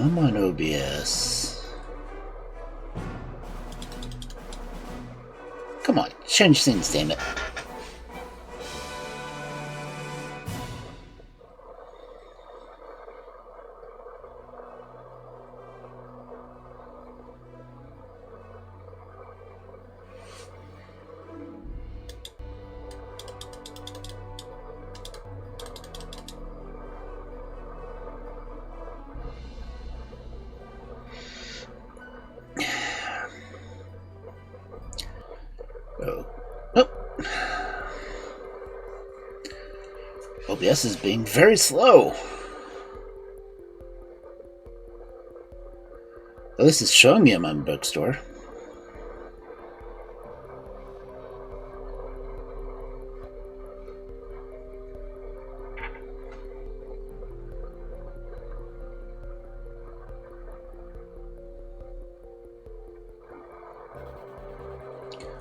Come on, OBS. Come on, change things, damn it. OBS is being very slow. At least it's showing me I'm on bookstore.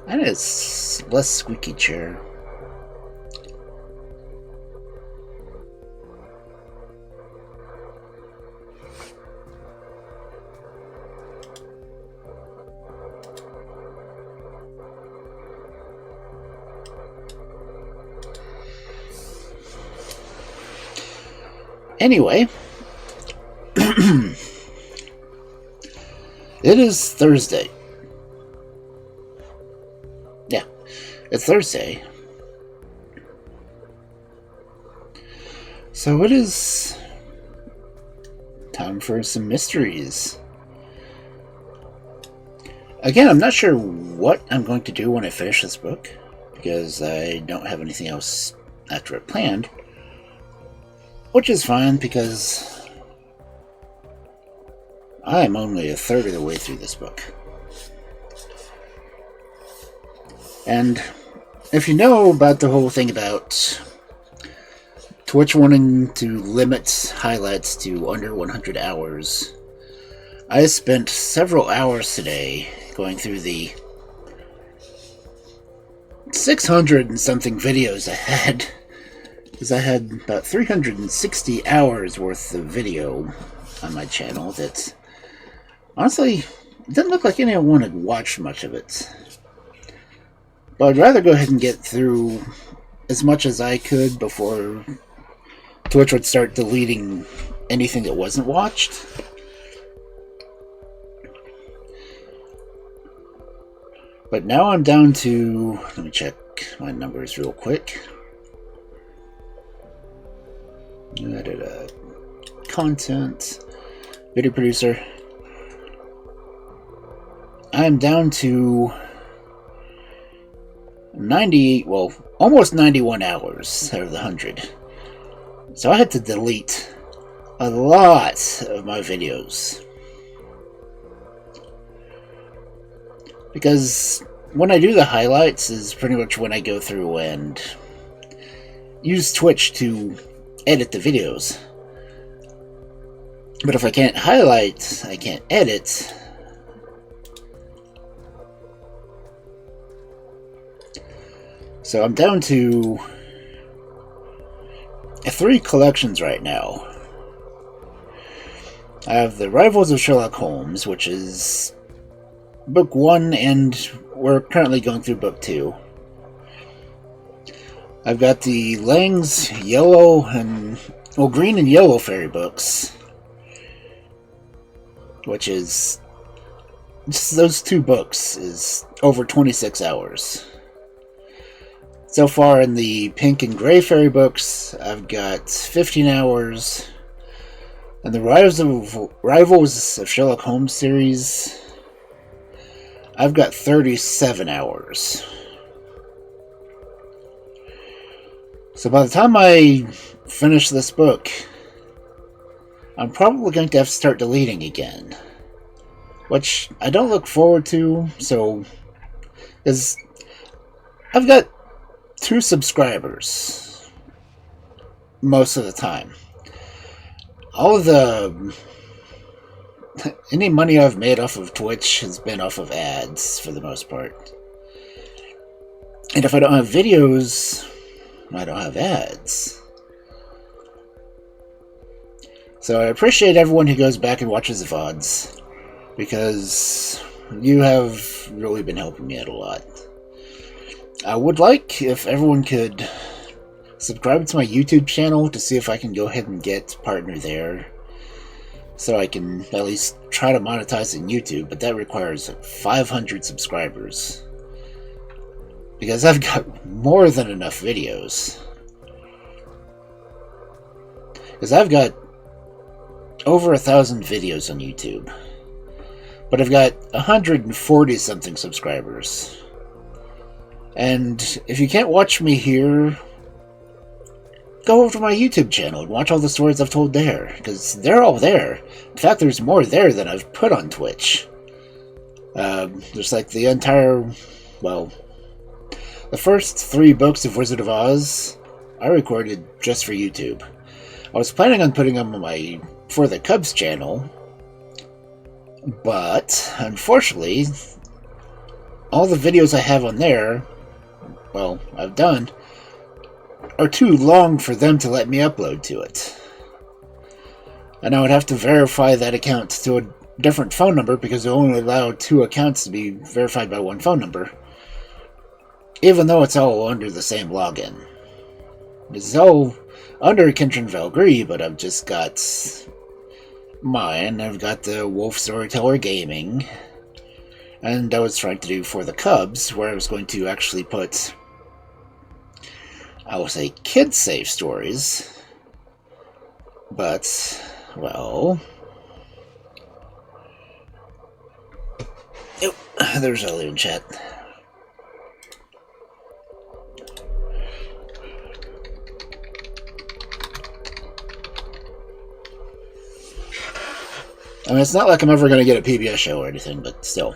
I need a less squeaky chair. Anyway, it is Thursday. Yeah, it's Thursday. So it is time for some mysteries. Again, I'm not sure what I'm going to do when I finish this book, because I don't have anything else after it planned. Which is fine, because I am only a third of the way through this book. And if you know about the whole thing about Twitch wanting to limit highlights to under 100 hours, I spent several hours today going through the 600 and something videos I had. Because I had about 360 hours worth of video on my channel that, honestly, it doesn't look like anyone had watched much of it. But I'd rather go ahead and get through as much as I could before Twitch would start deleting anything that wasn't watched. But now I'm down to, let me check my numbers real quick. Content, video producer. I'm down to 90, well, almost 91 hours out of the 100. So I had to delete a lot of my videos. Because when I do the highlights is pretty much when I go through and use Twitch to edit the videos. But if I can't highlight, I can't edit. So I'm down to 3 collections right now. I have the Rivals of Sherlock Holmes, which is book 1, and we're currently going through book 2. I've got the Lang's yellow and, well, green and yellow fairy books, which is, just those 2 books is over 26 hours. So far in the pink and gray fairy books, I've got 15 hours. And the Rivals of Sherlock Holmes series, I've got 37 hours. So by the time I finish this book, I'm probably going to have to start deleting again. Which I don't look forward to, so, because I've got 2 subscribers most of the time. All of any money I've made off of Twitch has been off of ads for the most part. And if I don't have videos, I don't have ads. So So I appreciate everyone who goes back and watches the VODs, because you have really been helping me out a lot. I would like if everyone could subscribe to my YouTube channel to see if I can go ahead and get partner there, so I can at least try to monetize in YouTube, but that requires 500 subscribers. Because I've got more than enough videos. Because I've got over 1,000 videos on YouTube. But I've got 140 something subscribers. And if you can't watch me here, go over to my YouTube channel and watch all the stories I've told there. Because they're all there. In fact, there's more there than I've put on Twitch. There's like the entire, well, the first 3 books of Wizard of Oz I recorded just for YouTube. I was planning on putting them on my For the Cubs channel, but unfortunately, all the videos I have on there, well, I've done, are too long for them to let me upload to it. And I would have to verify that account to a different phone number, because they only allow 2 accounts to be verified by 1 phone number. Even though it's all under the same login. It's all under Kentron Valgry, but I've just got mine. I've got the Wolf Storyteller Gaming. And I was trying to do For the Cubs, where I was going to actually put, I will say, kid-safe stories. But, well, oh, there's Ellie in chat. I mean, it's not like I'm ever going to get a PBS show or anything, but still.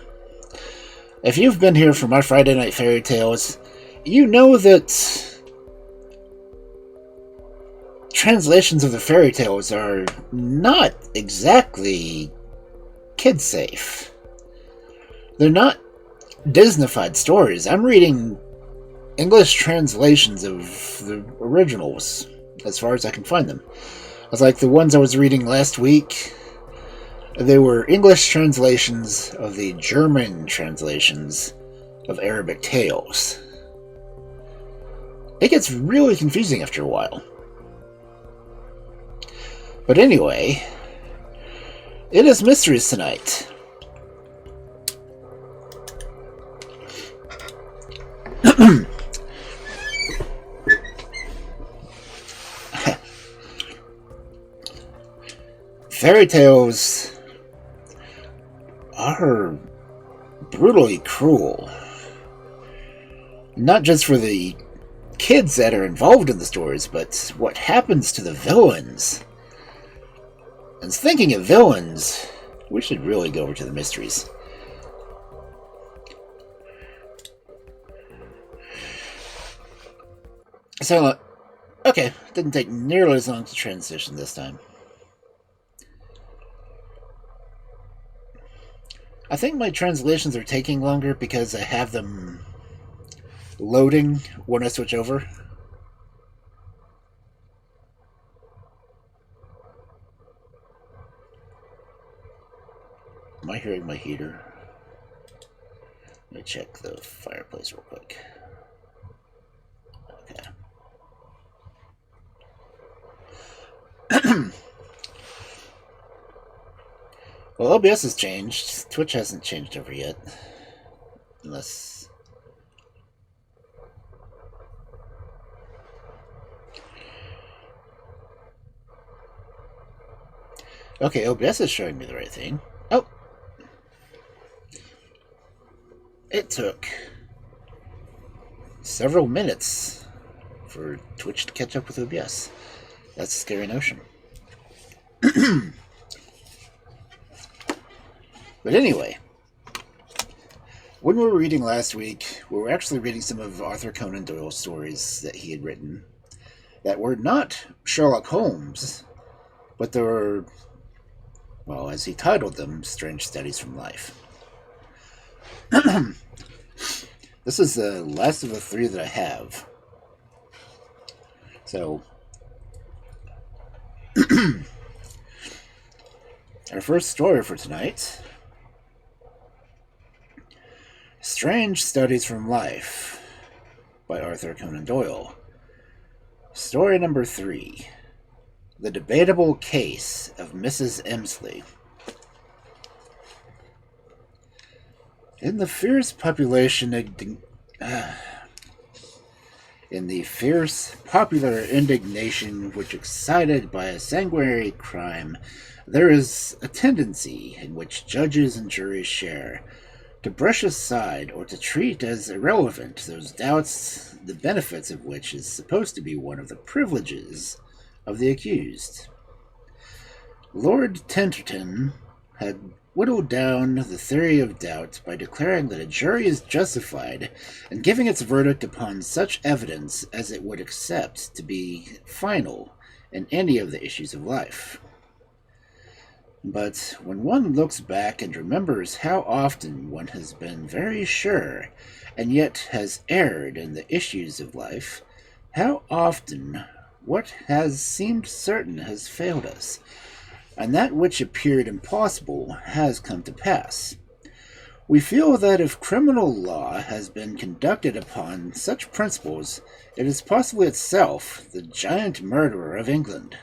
If you've been here for my Friday Night Fairy Tales, you know that translations of the fairy tales are not exactly kid-safe. They're not Disneyfied stories. I'm reading English translations of the originals, as far as I can find them. It's like the ones I was reading last week. They were English translations of the German translations of Arabic tales. It gets really confusing after a while. But anyway, it is mysteries tonight. Fairy tales are brutally cruel. Not just for the kids that are involved in the stories, but what happens to the villains. And thinking of villains, we should really go over to the mysteries. So, okay, didn't take nearly as long to transition this time. I think my translations are taking longer because I have them loading when I switch over. Am I hearing my heater? Let me check the fireplace real quick. Okay. Well, OBS has changed. Twitch hasn't changed over yet. Unless... Okay, OBS is showing me the right thing. Oh! It took several minutes for Twitch to catch up with OBS. That's a scary notion. But anyway, when we were reading last week, we were actually reading some of Arthur Conan Doyle's stories that he had written that were not Sherlock Holmes, but they were, well, as he titled them, Strange Studies from Life. This is the last of the 3 that I have. So, Our first story for tonight: Strange Studies from Life by Arthur Conan Doyle. Story number 3: The Debatable Case of Mrs. Emsley. In the fierce popular indignation which excited by a sanguinary crime, there is a tendency in which judges and juries share to brush aside or to treat as irrelevant those doubts the benefits of which is supposed to be one of the privileges of the accused. Lord Tenterton had whittled down the theory of doubt by declaring that a jury is justified in giving its verdict upon such evidence as it would accept to be final in any of the issues of life. But when one looks back and remembers how often one has been very sure and yet has erred in the issues of life, how often what has seemed certain has failed us, and that which appeared impossible has come to pass, we feel that if criminal law has been conducted upon such principles, it is possibly itself the giant murderer of England.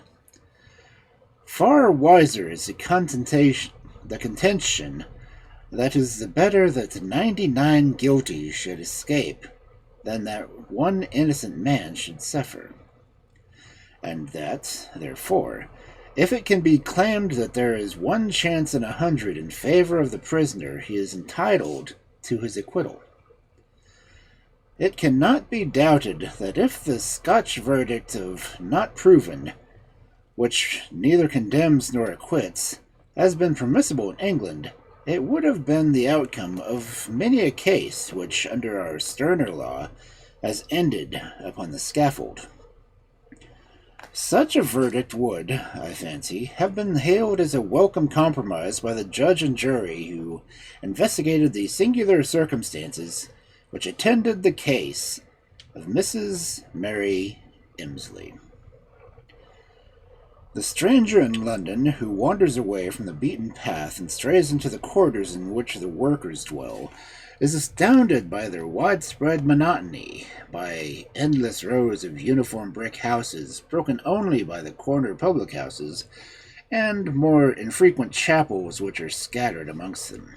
Far wiser is the contention that is the better that 99 guilty should escape than that one innocent man should suffer, and that, therefore, if it can be claimed that there is one chance in 100 in favor of the prisoner, he is entitled to his acquittal. It cannot be doubted that if the Scotch verdict of not proven, which neither condemns nor acquits, has been permissible in England, it would have been the outcome of many a case which, under our sterner law, has ended upon the scaffold. Such a verdict would, I fancy, have been hailed as a welcome compromise by the judge and jury who investigated the singular circumstances which attended the case of Mrs. Mary Emsley. The stranger in London who wanders away from the beaten path and strays into the quarters in which the workers dwell is astounded by their widespread monotony, by endless rows of uniform brick houses broken only by the corner public houses, and more infrequent chapels which are scattered amongst them.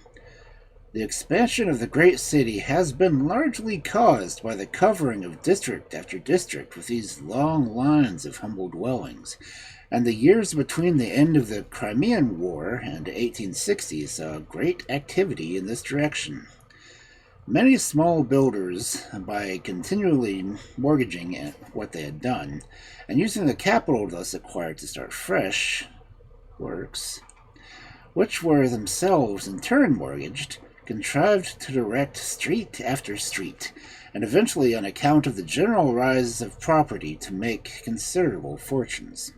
The expansion of the great city has been largely caused by the covering of district after district with these long lines of humble dwellings, and the years between the end of the Crimean War and 1860 saw great activity in this direction. Many small builders, by continually mortgaging what they had done, and using the capital thus acquired to start fresh works, which were themselves in turn mortgaged, contrived to erect street after street, and eventually, on account of the general rise of property, to make considerable fortunes.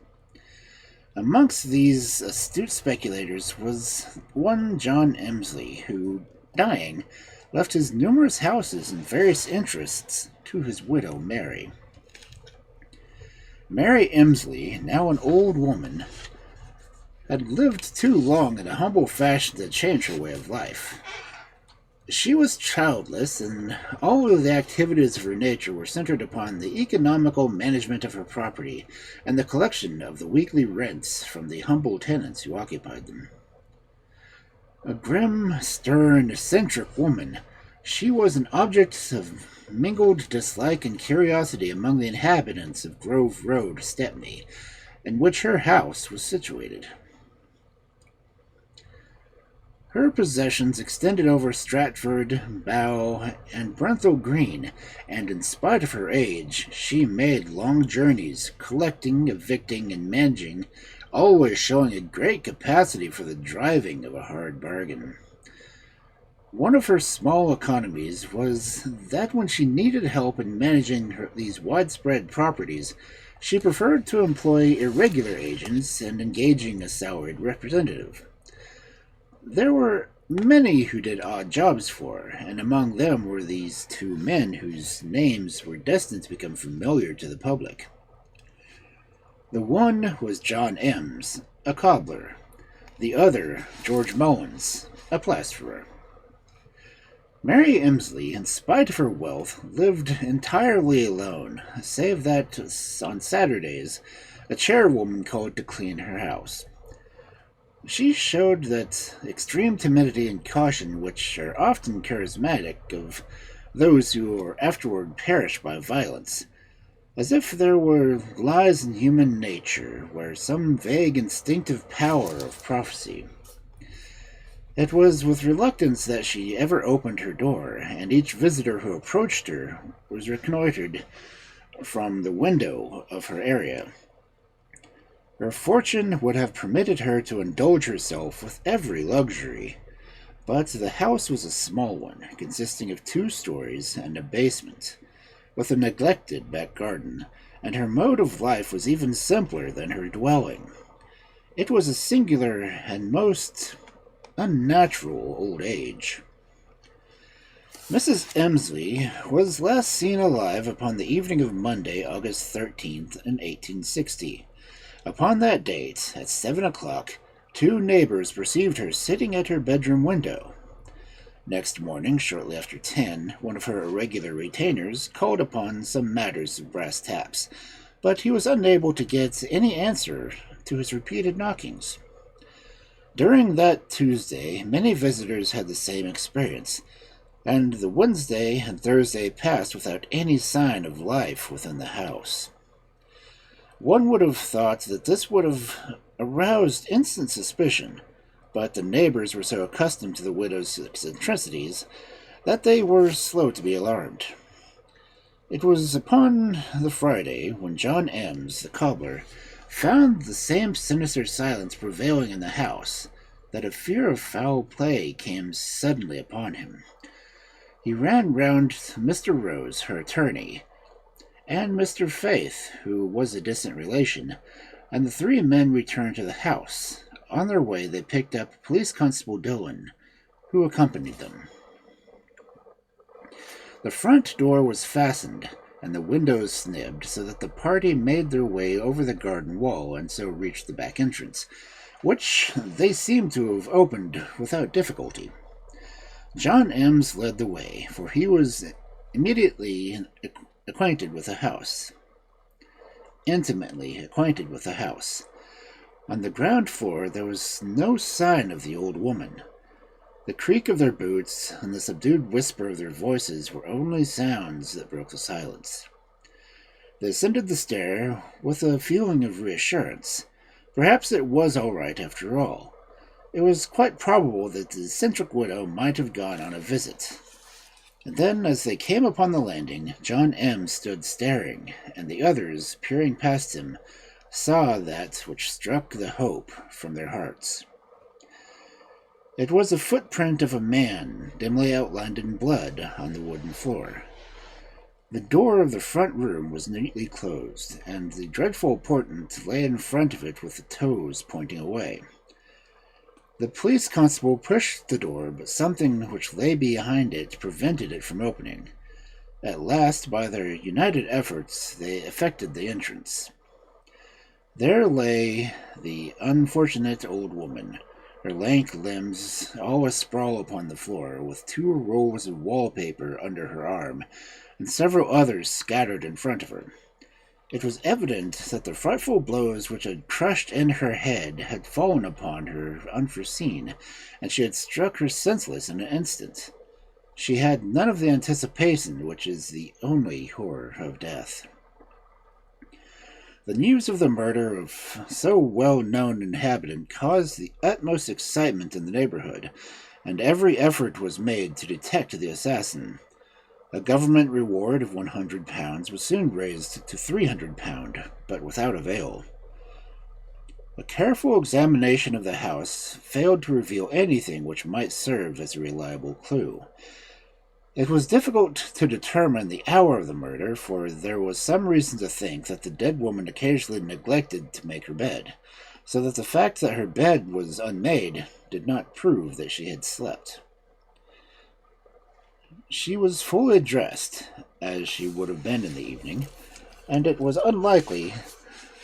Amongst these astute speculators was one John Emsley, who, dying, left his numerous houses and various interests to his widow Mary. Mary Emsley, now an old woman, had lived too long in a humble fashion to change her way of life. She was childless, and all of the activities of her nature were centered upon the economical management of her property and the collection of the weekly rents from the humble tenants who occupied them. A grim, stern, eccentric woman, she was an object of mingled dislike and curiosity among the inhabitants of Grove Road, Stepney, in which her house was situated. Her possessions extended over Stratford, Bow, and Brenthall Green, and in spite of her age, she made long journeys, collecting, evicting, and managing, always showing a great capacity for the driving of a hard bargain. One of her small economies was that when she needed help in managing these widespread properties, she preferred to employ irregular agents and engaging a salaried representative. There were many who did odd jobs for her, and among them were these two men whose names were destined to become familiar to the public. The one was John Ems, a cobbler. The other, George Mullins, a plasterer. Mary Emsley, in spite of her wealth, lived entirely alone, save that on Saturdays a chairwoman called to clean her house. She showed that extreme timidity and caution which are often charismatic of those who afterward perish by violence, as if there were lies in human nature, where some vague instinctive power of prophecy. It was with reluctance that she ever opened her door, and each visitor who approached her was reconnoitered from the window of her area. Her fortune would have permitted her to indulge herself with every luxury, but the house was a small one, consisting of 2 stories and a basement, with a neglected back garden, and her mode of life was even simpler than her dwelling. It was a singular and most unnatural old age. Mrs. Emsley was last seen alive upon the evening of Monday, August 13th, in 1860. Upon that date, at 7 o'clock, 2 neighbors perceived her sitting at her bedroom window. Next morning, shortly after 10, one of her irregular retainers called upon some matters of brass taps, but he was unable to get any answer to his repeated knockings. During that Tuesday, many visitors had the same experience, and the Wednesday and Thursday passed without any sign of life within the house. One would have thought that this would have aroused instant suspicion, but the neighbors were so accustomed to the widow's eccentricities that they were slow to be alarmed. It was upon the Friday when John Ems, the cobbler, found the same sinister silence prevailing in the house that a fear of foul play came suddenly upon him. He ran round to Mr. Rose, her attorney, and Mr. Faith, who was a distant relation, and the 3 men returned to the house. On their way, they picked up Police Constable Dusen, who accompanied them. The front door was fastened, and the windows snibbed, so that the party made their way over the garden wall and so reached the back entrance, which they seemed to have opened without difficulty. John Ems led the way, for he was immediately acquainted with the house. Intimately acquainted with the house. On the ground floor there was no sign of the old woman. The creak of their boots and the subdued whisper of their voices were only sounds that broke the silence. They ascended the stair with a feeling of reassurance. Perhaps it was all right after all. It was quite probable that the eccentric widow might have gone on a visit. And then, as they came upon the landing, John Ems stood staring, and the others, peering past him, saw that which struck the hope from their hearts. It was a footprint of a man, dimly outlined in blood, on the wooden floor. The door of the front room was neatly closed, and the dreadful portent lay in front of it with the toes pointing away. The police constable pushed the door, but something which lay behind it prevented it from opening. At last, by their united efforts, they effected the entrance. There lay the unfortunate old woman, her lank limbs all asprawl upon the floor, with 2 rolls of wallpaper under her arm, and several others scattered in front of her. It was evident that the frightful blows which had crushed in her head had fallen upon her unforeseen, and she had struck her senseless in an instant. She had none of the anticipation which is the only horror of death. The news of the murder of so well-known inhabitant caused the utmost excitement in the neighborhood, and every effort was made to detect the assassin. A government reward of £100 was soon raised to £300, but without avail. A careful examination of the house failed to reveal anything which might serve as a reliable clue. It was difficult to determine the hour of the murder, for there was some reason to think that the dead woman occasionally neglected to make her bed, so that the fact that her bed was unmade did not prove that she had slept. She was fully dressed, as she would have been in the evening, and it was unlikely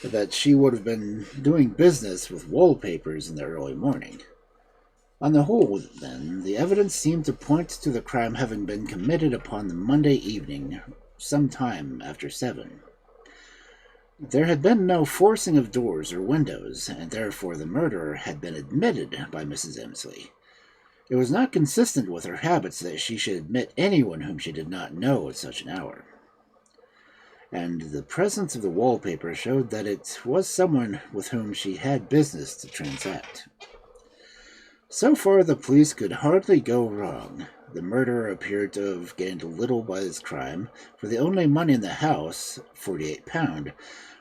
that she would have been doing business with wallpapers in the early morning. On the whole, then, the evidence seemed to point to the crime having been committed upon the Monday evening, some time after 7. There had been no forcing of doors or windows, and therefore the murderer had been admitted by Mrs. Emsley. It was not consistent with her habits that she should admit anyone whom she did not know at such an hour. And the presence of the wallpaper showed that it was someone with whom she had business to transact. So far, the police could hardly go wrong. The murderer appeared to have gained little by his crime, for the only money in the house, £48,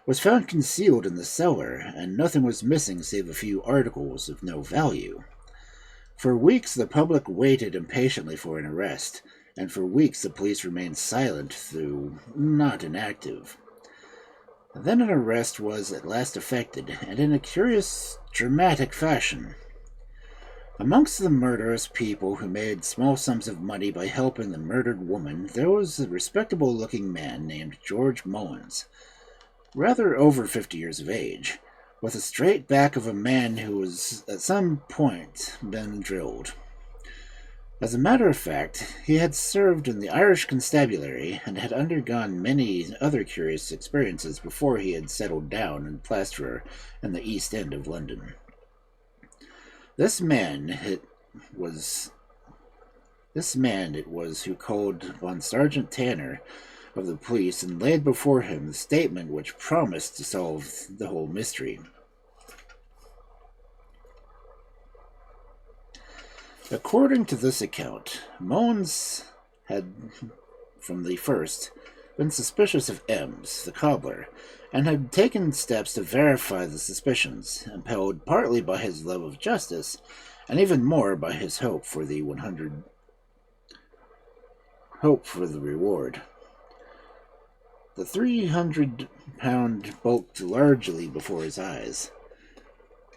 was found concealed in the cellar, and nothing was missing save a few articles of no value. For weeks the public waited impatiently for an arrest, and for weeks the police remained silent, though not inactive. Then an arrest was at last effected, and in a curious, dramatic fashion. Amongst the murderous people who made small sums of money by helping the murdered woman, there was a respectable-looking man named George Mullins, rather over 50 years of age, with the straight back of a man who was at some point been drilled. As a matter of fact, he had served in the Irish Constabulary and had undergone many other curious experiences before he had settled down in plasterer in the East End of London. This man it was who called upon Sergeant Tanner of the police and laid before him the statement which promised to solve the whole mystery. According to this account, Mullins had, from the first, been suspicious of Ems, the cobbler, and had taken steps to verify the suspicions, impelled partly by his love of justice, and even more by his hope for the reward. The £300 bulked largely before his eyes.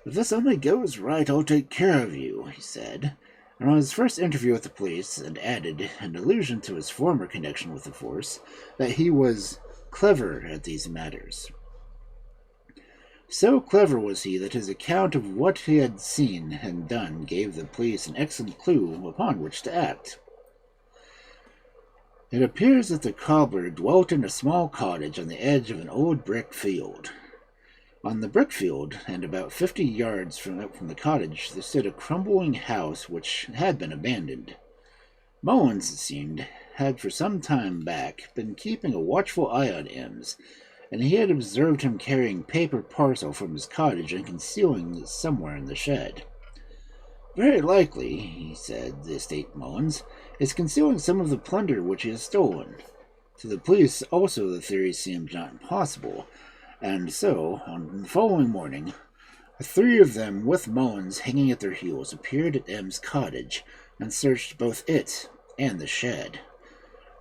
"If this only goes right, I'll take care of you," he said, and on his first interview with the police, and added, in allusion to his former connection with the force, that he was clever at these matters. So clever was he that his account of what he had seen and done gave the police an excellent clue upon which to act. It appears that the cobbler dwelt in a small cottage on the edge of an old brick field. On the brick field, and about 50 yards from the cottage, there stood a crumbling house which had been abandoned. Mullins, it seemed, had for some time back been keeping a watchful eye on Ems, and he had observed him carrying paper parcel from his cottage and concealing it somewhere in the shed. "Very likely," he said, "the estate Mullins is concealing some of the plunder which he has stolen." To the police also the theory seemed not impossible, and so, on the following morning, 3 of them, with Mullins hanging at their heels, appeared at M's cottage and searched both it and the shed.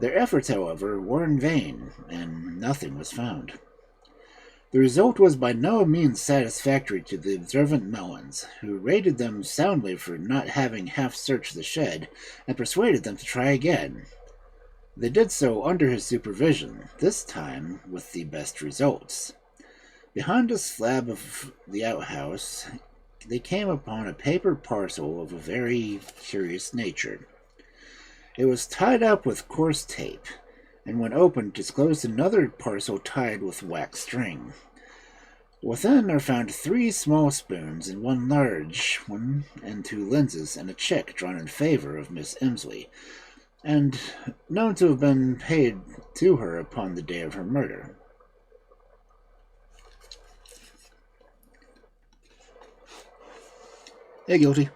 Their efforts, however, were in vain, and nothing was found. The result was by no means satisfactory to the observant Mullins, who rated them soundly for not having half searched the shed, and persuaded them to try again. They did so under his supervision, this time with the best results. Behind a slab of the outhouse, they came upon a paper parcel of a very curious nature. It was tied up with coarse tape, and when opened disclosed another parcel tied with wax string. Within are found 3 small spoons and 1 large one, and 2 lenses, and a check drawn in favor of Miss Emsley, and known to have been paid to her upon the day of her murder. Hey, guilty.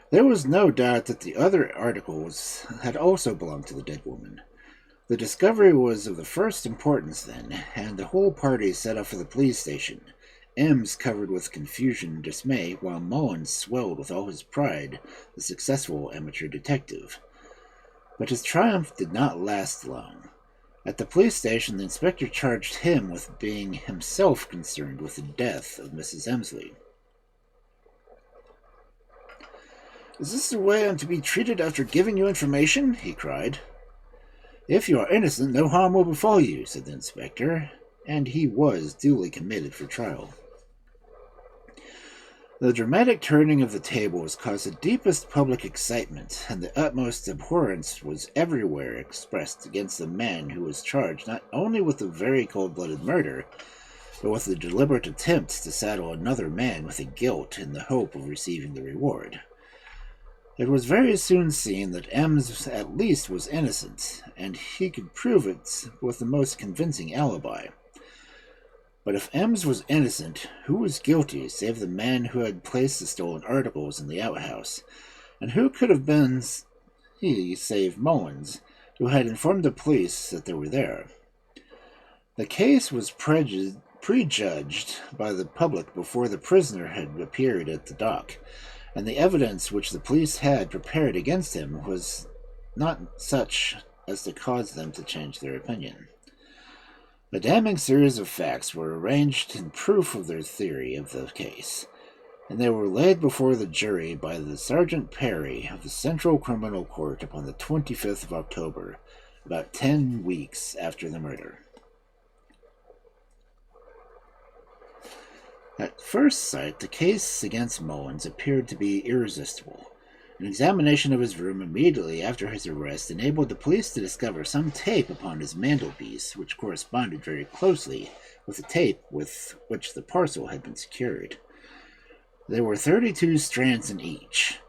There was no doubt that the other articles had also belonged to the dead woman. The discovery was of the first importance then, and the whole party set off for the police station, Ems covered with confusion and dismay, while Mullins swelled with all his pride, the successful amateur detective. But his triumph did not last long. At the police station, the inspector charged him with being himself concerned with the death of Mrs. Emsley. "Is this the way I am to be treated after giving you information?" he cried. "If you are innocent, no harm will befall you," said the inspector, and he was duly committed for trial. The dramatic turning of the tables caused the deepest public excitement, and the utmost abhorrence was everywhere expressed against the man who was charged not only with a very cold-blooded murder, but with the deliberate attempt to saddle another man with the guilt in the hope of receiving the reward. It was very soon seen that Ems at least was innocent, and he could prove it with the most convincing alibi. But if Ems was innocent, who was guilty save the man who had placed the stolen articles in the outhouse? And who could have been he save Mullins, who had informed the police that they were there? The case was prejudged by the public before the prisoner had appeared at the dock, and the evidence which the police had prepared against him was not such as to cause them to change their opinion. A damning series of facts were arranged in proof of their theory of the case, and they were laid before the jury by the Sergeant Perry of the Central Criminal Court upon the 25th of October, about 10 weeks after the murder. At first sight, the case against Mullins appeared to be irresistible. An examination of his room immediately after his arrest enabled the police to discover some tape upon his mantelpiece, which corresponded very closely with the tape with which the parcel had been secured. There were 32 strands in each.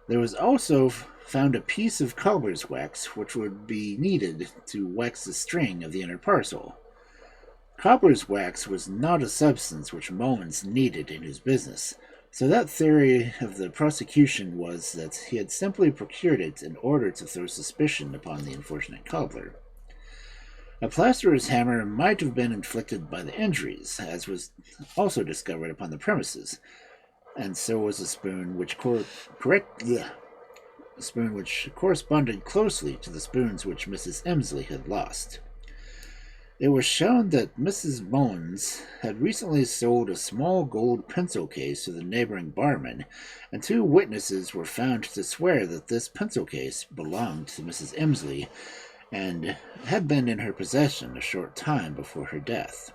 There was also found a piece of cobbler's wax, which would be needed to wax the string of the inner parcel. Cobbler's wax was not a substance which Mullins needed in his business, so that theory of the prosecution was that he had simply procured it in order to throw suspicion upon the unfortunate cobbler. A plasterer's hammer might have been inflicted by the injuries, as was also discovered upon the premises, and so was a spoon which corresponded closely to the spoons which Mrs. Emsley had lost. It was shown that Mrs. Mullins had recently sold a small gold pencil case to the neighboring barman, and 2 witnesses were found to swear that this pencil case belonged to Mrs. Emsley and had been in her possession a short time before her death.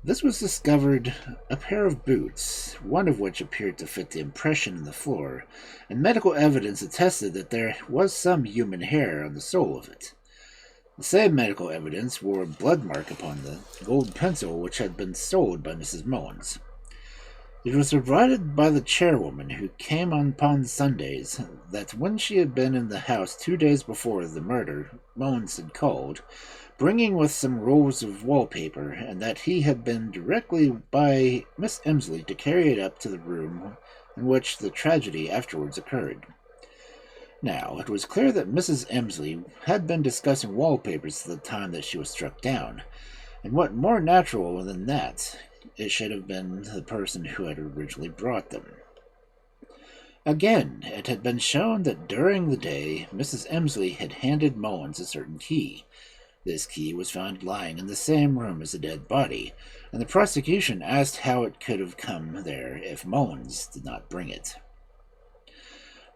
This was discovered a pair of boots, one of which appeared to fit the impression in the floor, and medical evidence attested that there was some human hair on the sole of it. The same medical evidence bore a blood mark upon the gold pencil which had been sold by Mrs. Mullins. It was provided by the chairwoman, who came upon Sundays, that when she had been in the house 2 days before the murder, Mullins had called, bringing with some rolls of wallpaper, and that he had been directly by Miss Emsley to carry it up to the room in which the tragedy afterwards occurred. Now, it was clear that Mrs. Emsley had been discussing wallpapers at the time that she was struck down, and what more natural than that it should have been the person who had originally brought them. Again, it had been shown that during the day Mrs. Emsley had handed Mullins a certain key. This key was found lying in the same room as the dead body, and the prosecution asked how it could have come there if Mullins did not bring it.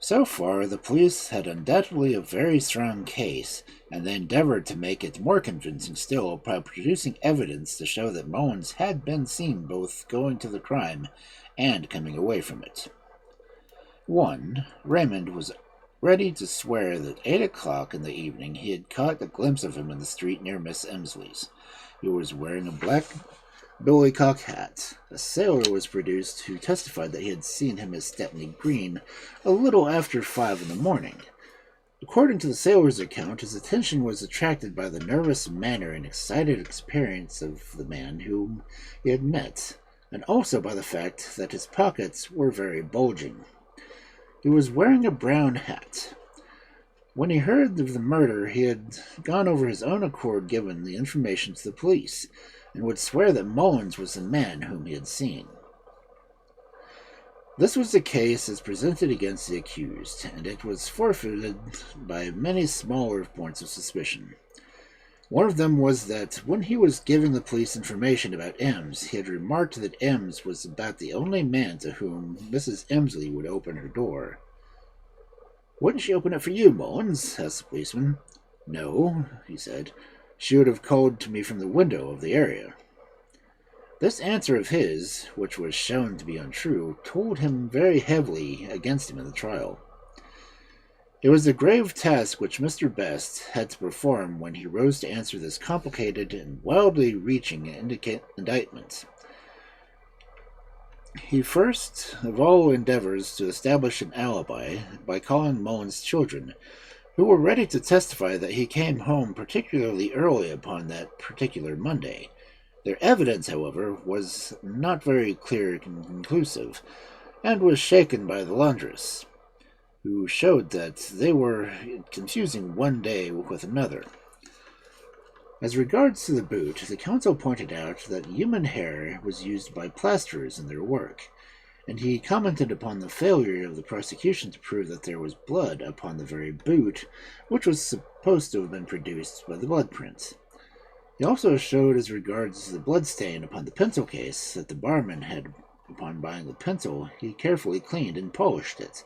So far, the police had undoubtedly a very strong case, and they endeavored to make it more convincing still by producing evidence to show that Mullins had been seen both going to the crime and coming away from it. 1. Raymond was ready to swear that 8 o'clock in the evening he had caught a glimpse of him in the street near Miss Emsley's. He was wearing a black billycock hat. A sailor was produced who testified that he had seen him at Stepney Green a little after 5 in the morning. According to the sailor's account, his attention was attracted by the nervous manner and excited appearance of the man whom he had met, and also by the fact that his pockets were very bulging. He was wearing a brown hat. When he heard of the murder, he had gone over his own accord given the information to the police, and would swear that Mullins was the man whom he had seen. This was the case as presented against the accused, and it was forfeited by many smaller points of suspicion. One of them was that when he was giving the police information about Ems, he had remarked that Ems was about the only man to whom Mrs. Emsley would open her door. "Wouldn't she open it for you, Mullins?" asked the policeman. "No," he said. "She would have called to me from the window of the area." This answer of his, which was shown to be untrue, told him very heavily against him in the trial. It was a grave task which Mr. Best had to perform when he rose to answer this complicated and wildly reaching indictment. He first of all endeavors to establish an alibi by calling Mullins' children, who were ready to testify that he came home particularly early upon that particular Monday. Their evidence, however, was not very clear and conclusive, and was shaken by the laundress, who showed that they were confusing one day with another. As regards to the boot, the counsel pointed out that human hair was used by plasterers in their work, and he commented upon the failure of the prosecution to prove that there was blood upon the very boot, which was supposed to have been produced by the blood print. He also showed, as regards the blood stain upon the pencil case, that the barman had, upon buying the pencil, he carefully cleaned and polished it,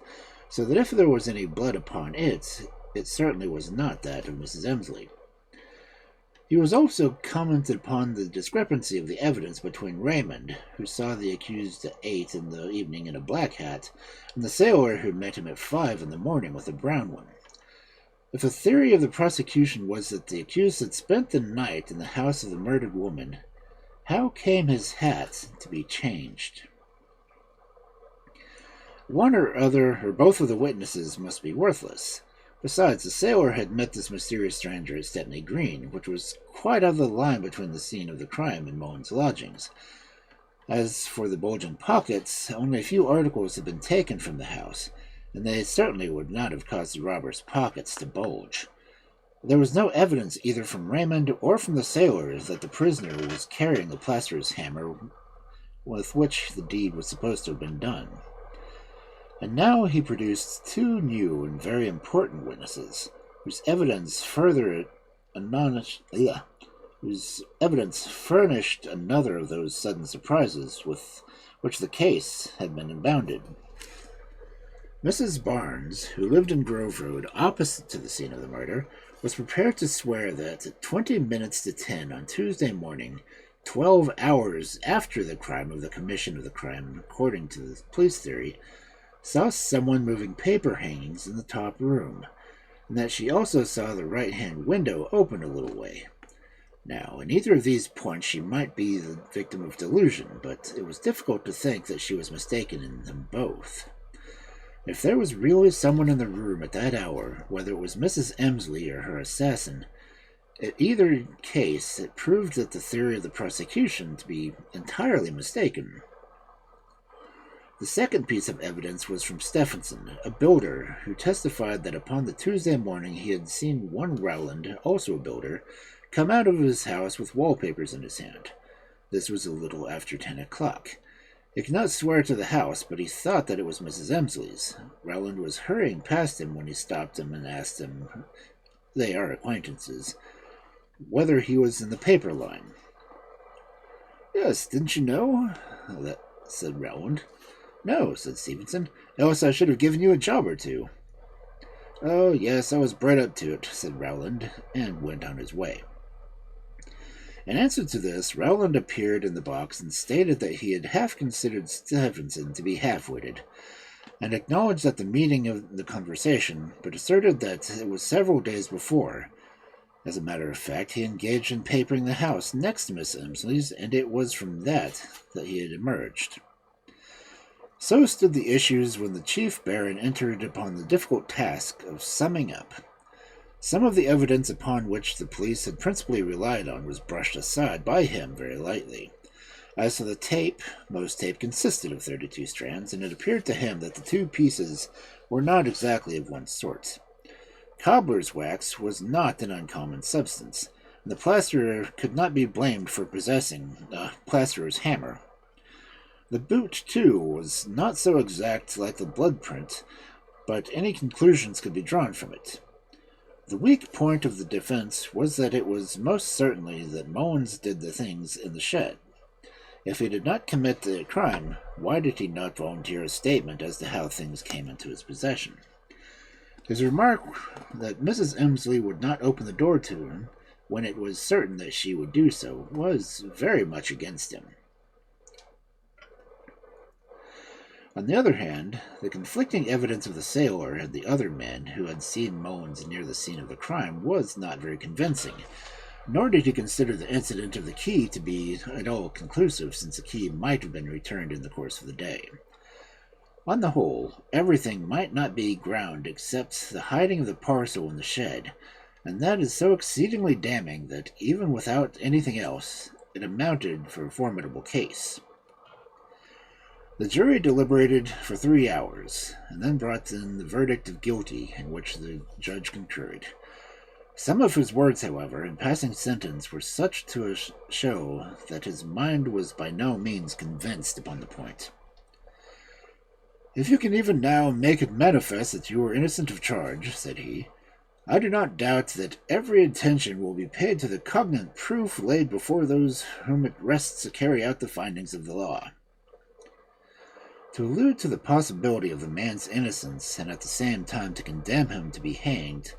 so that if there was any blood upon it, it certainly was not that of Mrs. Emsley. He was also commented upon the discrepancy of the evidence between Raymond, who saw the accused at 8 in the evening in a black hat, and the sailor who met him at 5 in the morning with a brown one. If the theory of the prosecution was that the accused had spent the night in the house of the murdered woman, how came his hat to be changed? One or other or both of the witnesses must be worthless. Besides, the sailor had met this mysterious stranger at Stepney Green, which was quite out of the line between the scene of the crime and Mullins' lodgings. As for the bulging pockets, only a few articles had been taken from the house, and they certainly would not have caused the robber's pockets to bulge. There was no evidence either from Raymond or from the sailors that the prisoner was carrying the plasterer's hammer with which the deed was supposed to have been done. And now he produced two new and very important witnesses, whose evidence furnished another of those sudden surprises with which the case had been abounded. Mrs. Barnes, who lived in Grove Road opposite to the scene of the murder, was prepared to swear that at 20 minutes to 10 on Tuesday morning, 12 hours after the commission of the crime, according to the police theory, saw someone moving paper hangings in the top room, and that she also saw the right-hand window open a little way. Now, in either of these points she might be the victim of delusion, but it was difficult to think that she was mistaken in them both. If there was really someone in the room at that hour, whether it was Mrs. Emsley or her assassin, in either case it proved that the theory of the prosecution to be entirely mistaken. The second piece of evidence was from Stephenson, a builder, who testified that upon the Tuesday morning he had seen one Rowland, also a builder, come out of his house with wallpapers in his hand. This was a little after 10 o'clock. He could not swear to the house, but he thought that it was Mrs. Emsley's. Rowland was hurrying past him when he stopped him and asked him, they are acquaintances, whether he was in the paper line. "Yes, didn't you know?" said Rowland. "No," said Stevenson, "else I should have given you a job or two." "Oh, yes, I was bred up to it," said Rowland, and went on his way. In answer to this, Rowland appeared in the box and stated that he had half considered Stephenson to be half-witted, and acknowledged that the meeting of the conversation, but asserted that it was several days before. As a matter of fact, he engaged in papering the house next to Miss Emsley's, and it was from that he had emerged. So stood the issues when the Chief Baron entered upon the difficult task of summing up. Some of the evidence upon which the police had principally relied on was brushed aside by him very lightly. As to the tape, most tape consisted of 32 strands, and it appeared to him that the two pieces were not exactly of one sort. Cobbler's wax was not an uncommon substance, and the plasterer could not be blamed for possessing a plasterer's hammer. The boot, too, was not so exact like the blood print, but any conclusions could be drawn from it. The weak point of the defense was that it was most certainly that Mullins did the things in the shed. If he did not commit the crime, why did he not volunteer a statement as to how things came into his possession? His remark that Mrs. Emsley would not open the door to him when it was certain that she would do so was very much against him. On the other hand, the conflicting evidence of the sailor and the other men who had seen Mullins near the scene of the crime was not very convincing, nor did he consider the incident of the key to be at all conclusive, since the key might have been returned in the course of the day. On the whole, everything might not be ground except the hiding of the parcel in the shed, and that is so exceedingly damning that, even without anything else, it amounted for a formidable case. The jury deliberated for 3 hours, and then brought in the verdict of guilty, in which the judge concurred. Some of his words, however, in passing sentence, were such to show that his mind was by no means convinced upon the point. "If you can even now make it manifest that you are innocent of charge," said he, "I do not doubt that every attention will be paid to the cognate proof laid before those whom it rests to carry out the findings of the law." To allude to the possibility of the man's innocence, and at the same time to condemn him to be hanged,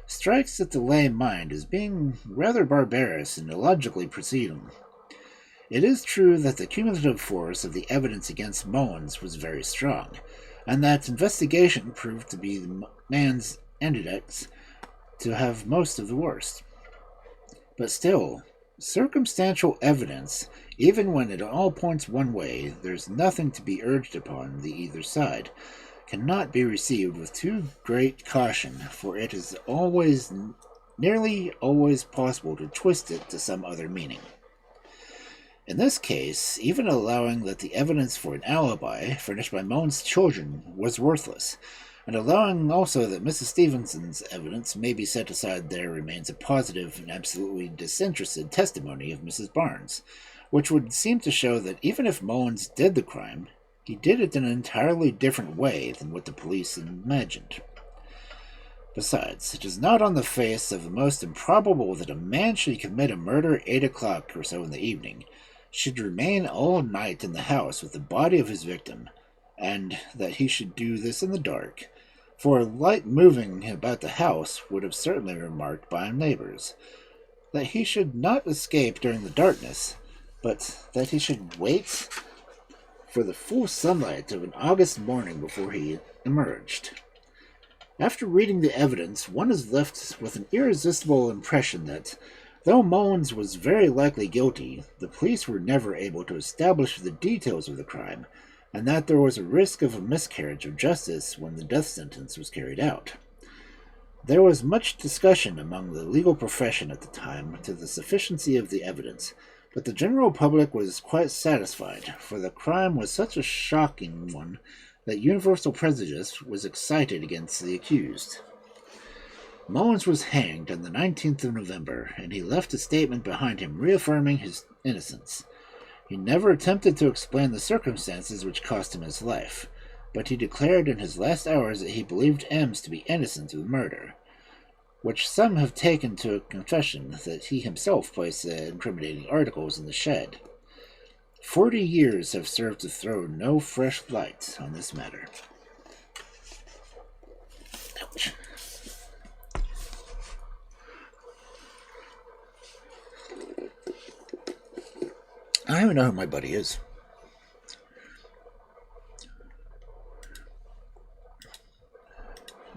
strikes at the lay mind as being rather barbarous and illogically proceeding. It is true that the cumulative force of the evidence against Mullins was very strong, and that investigation proved to be the man's index to have most of the worst. But still, circumstantial evidence, even when it all points one way, there's nothing to be urged upon the either side, cannot be received with too great caution, for it is nearly always possible to twist it to some other meaning. In this case, even allowing that the evidence for an alibi furnished by Mullins' children was worthless, and allowing also that Mrs. Stevenson's evidence may be set aside, there remains a positive and absolutely disinterested testimony of Mrs. Barnes, which would seem to show that even if Mullins did the crime, he did it in an entirely different way than what the police imagined. Besides, it is not on the face of the most improbable that a man should commit a murder at 8 o'clock or so in the evening, should remain all night in the house with the body of his victim, and that he should do this in the dark, for a light moving about the house would have certainly been remarked by neighbors. That he should not escape during the darkness, but that he should wait for the full sunlight of an August morning before he emerged. After reading the evidence, one is left with an irresistible impression that, though Mullins was very likely guilty, the police were never able to establish the details of the crime, and that there was a risk of a miscarriage of justice when the death sentence was carried out. There was much discussion among the legal profession at the time to the sufficiency of the evidence, but the general public was quite satisfied, for the crime was such a shocking one that universal prejudice was excited against the accused. Mullins was hanged on the 19th of November, and he left a statement behind him reaffirming his innocence. He never attempted to explain the circumstances which cost him his life, but he declared in his last hours that he believed Ems to be innocent of the murder, which some have taken to a confession that he himself placed the incriminating articles in the shed. 40 years have served to throw no fresh light on this matter. Ouch. I don't even know who my buddy is.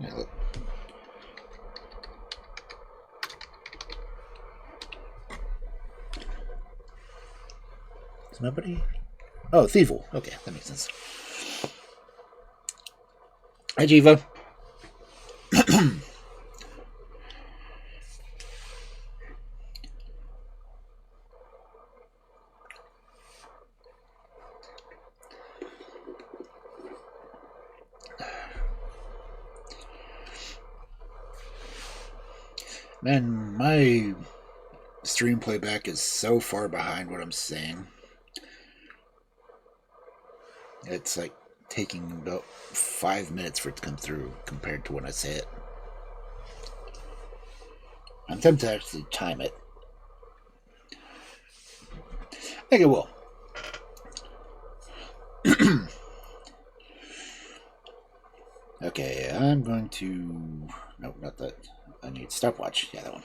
Yeah, look. Is my buddy? Oh, Thievel. Okay, that makes sense. Hi, Jiva. Man, my stream playback is so far behind what I'm saying. It's like taking about 5 minutes for it to come through compared to when I say it. I'm tempted to actually time it. I think it will. Okay, I'm going to... No, not that. I need stopwatch. Yeah, that one.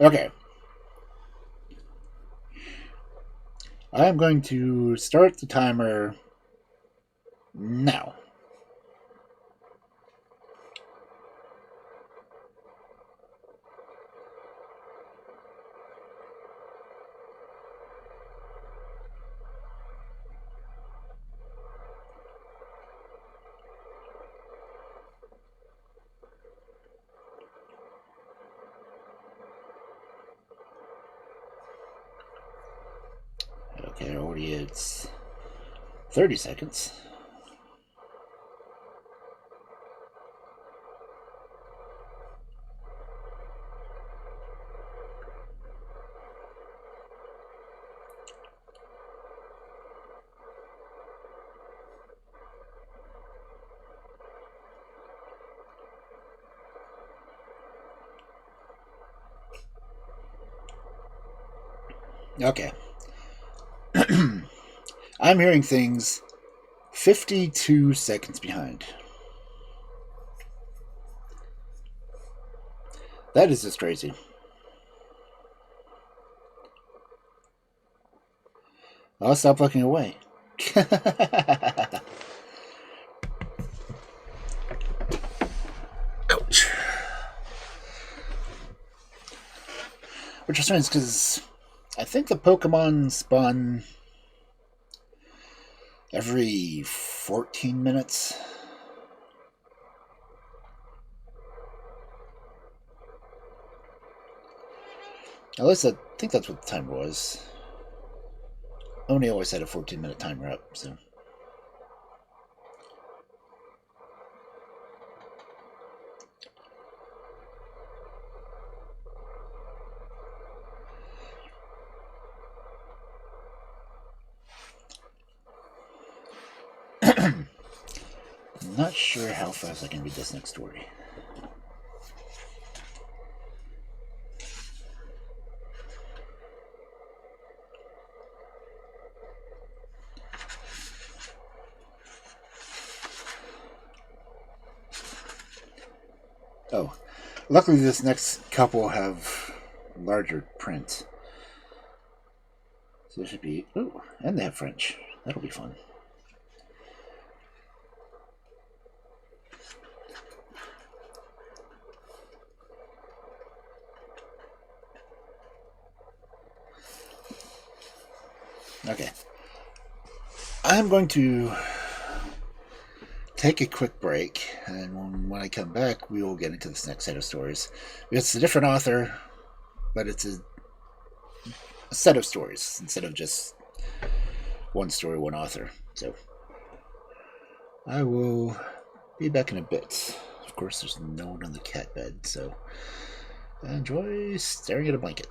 Okay. I'm going to start the timer now. Okay, already it's 30 seconds. Okay. I'm hearing things 52 seconds behind. That is just crazy. I'll stop looking away. Ouch. Which is strange because I think the Pokemon spawn every 14 minutes. At least I think that's what the timer was. Oni always had a 14-minute timer up, so... I'm not sure how fast I can read this next story. Oh, luckily this next couple have larger print. So it should be... Ooh, and they have French. That'll be fun. Okay. I'm going to take a quick break, and when I come back, we will get into this next set of stories. It's a different author, but it's a set of stories instead of just one story, one author. So I will be back in a bit. Of course, there's no one on the cat bed, so enjoy staring at a blanket.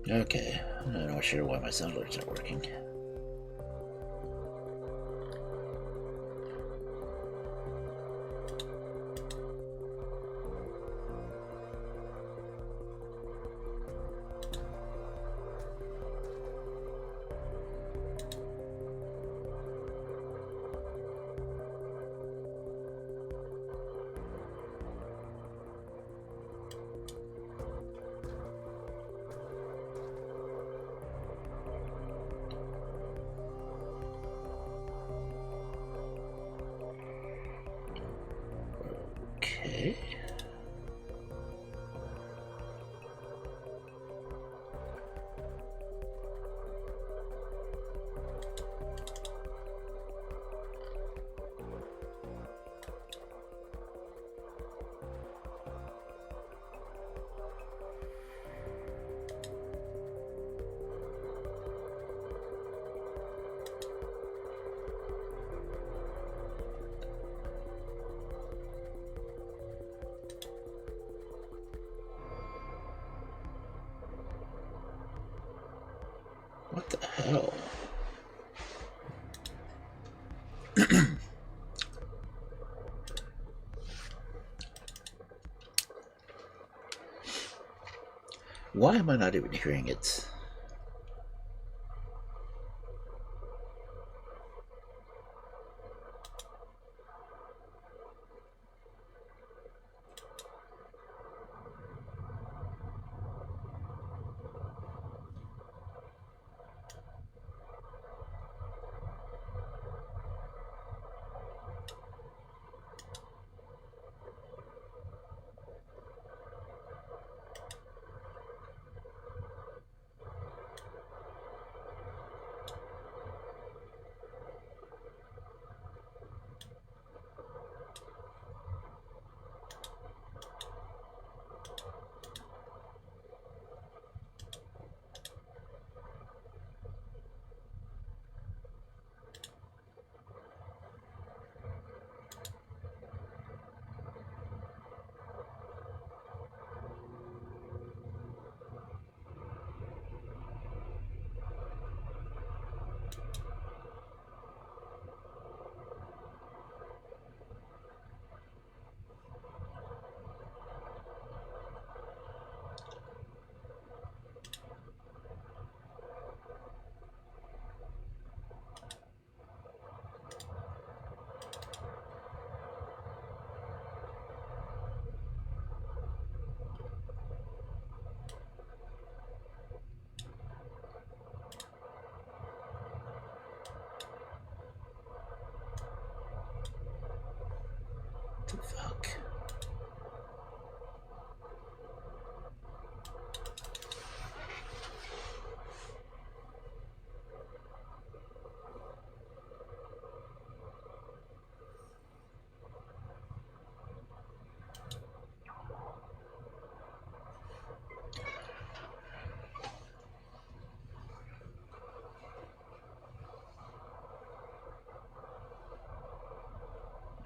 Okay, I'm not sure why my sound alerts aren't working. Okay. What the hell? Why am I not even hearing it? What the fuck?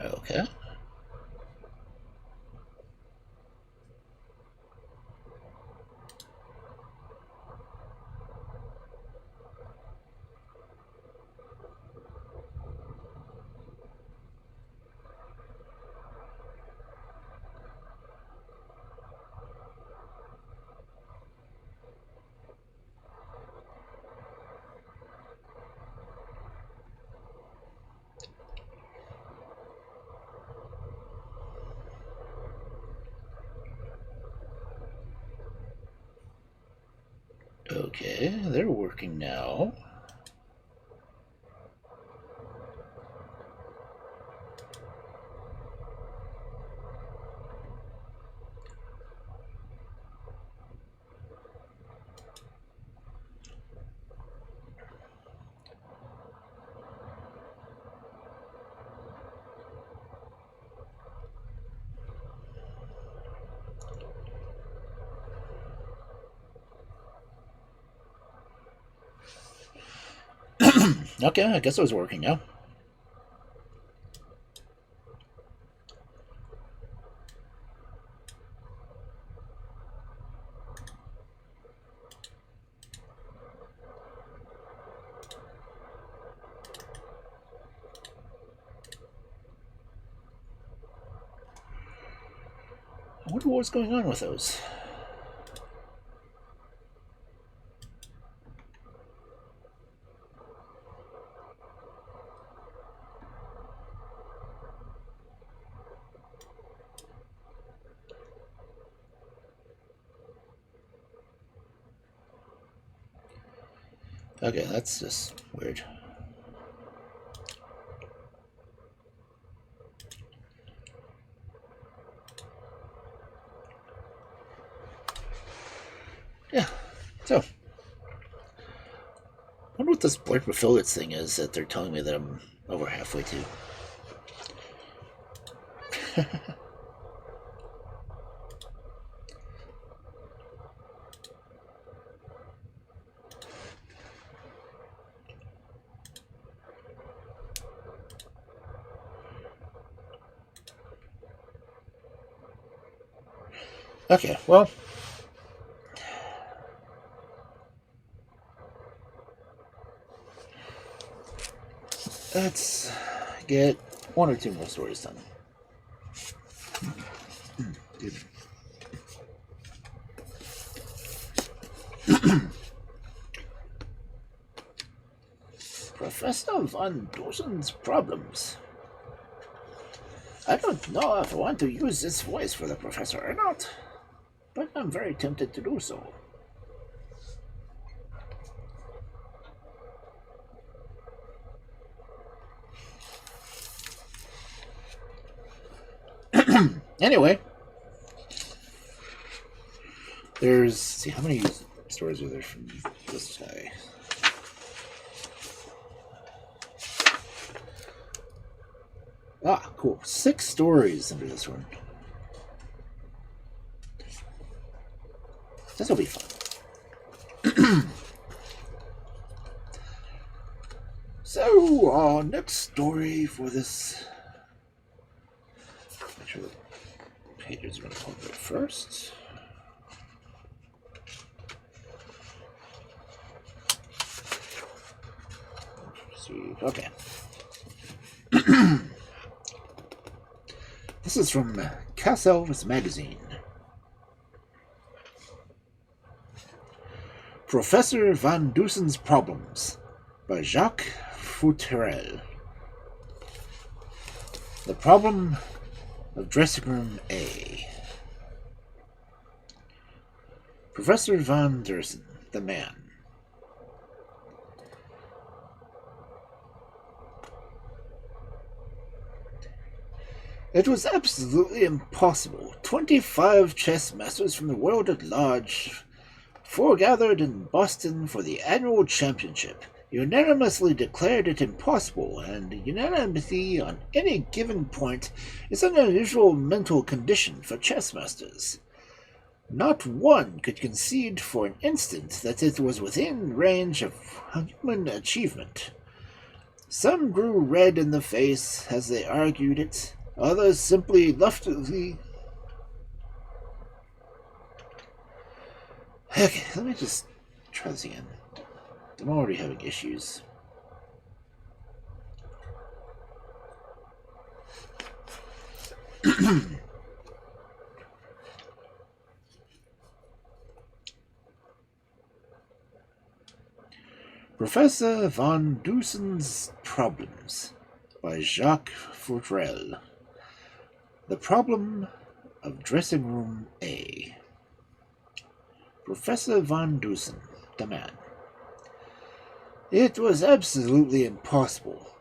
Okay. Okay, they're working now. Okay, I guess it was working now. I wonder what was going on with those. Okay, that's just weird. Yeah, so. I wonder what this blurb affiliates thing is that they're telling me that I'm over halfway to. Okay, well. Let's get one or two more stories done. Professor Van Dusen's problems. I don't know if I want to use this voice for the professor or not, but I'm very tempted to do so. Anyway, there's, see, how many stories are there from this guy? Ah, cool. 6 stories under this one. This will be fun. So, our next story for this. Make sure the pages are going to come there first. Okay. This is from Cassel's magazine. Professor Van Dusen's Problems by Jacques Futrelle. The Problem of Dressing Room A. Professor Van Dusen, the man. It was absolutely impossible. 25 chess masters from the world at large foregathered in Boston for the annual championship, unanimously declared it impossible, and unanimity on any given point is an unusual mental condition for chess masters. Not one could concede for an instant that it was within range of human achievement. Some grew red in the face as they argued it. Others simply loftily. Okay, let me just try this again. I'm already having issues. Professor Van Dusen's Problems by Jacques Futrelle. The Problem of Dressing Room A. Professor Van Dusen, the man. It was absolutely impossible.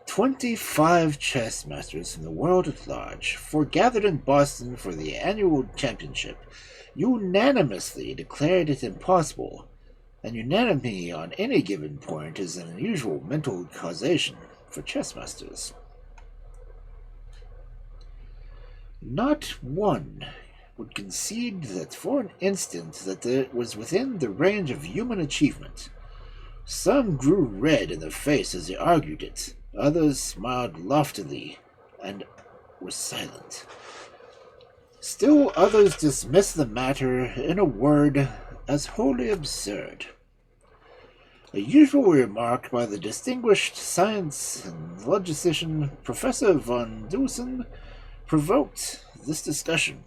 25 chess masters from the world at large foregathered in Boston for the annual championship, unanimously declared it impossible, and unanimity on any given point is an unusual mental causation for chess masters. Not one would concede that for an instant that it was within the range of human achievement. Some grew red in the face as they argued it. Others smiled loftily and were silent. Still others dismissed the matter, in a word, as wholly absurd. A usual remark by the distinguished science and logician Professor Van Dusen provoked this discussion.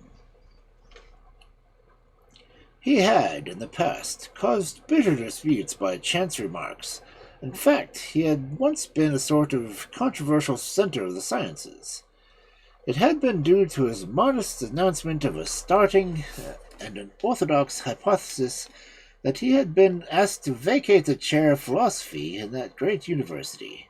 He had, in the past, caused bitter disputes by chance remarks. In fact, he had once been a sort of controversial center of the sciences. It had been due to his modest announcement of a starting and an orthodox hypothesis that he had been asked to vacate the chair of philosophy in that great university.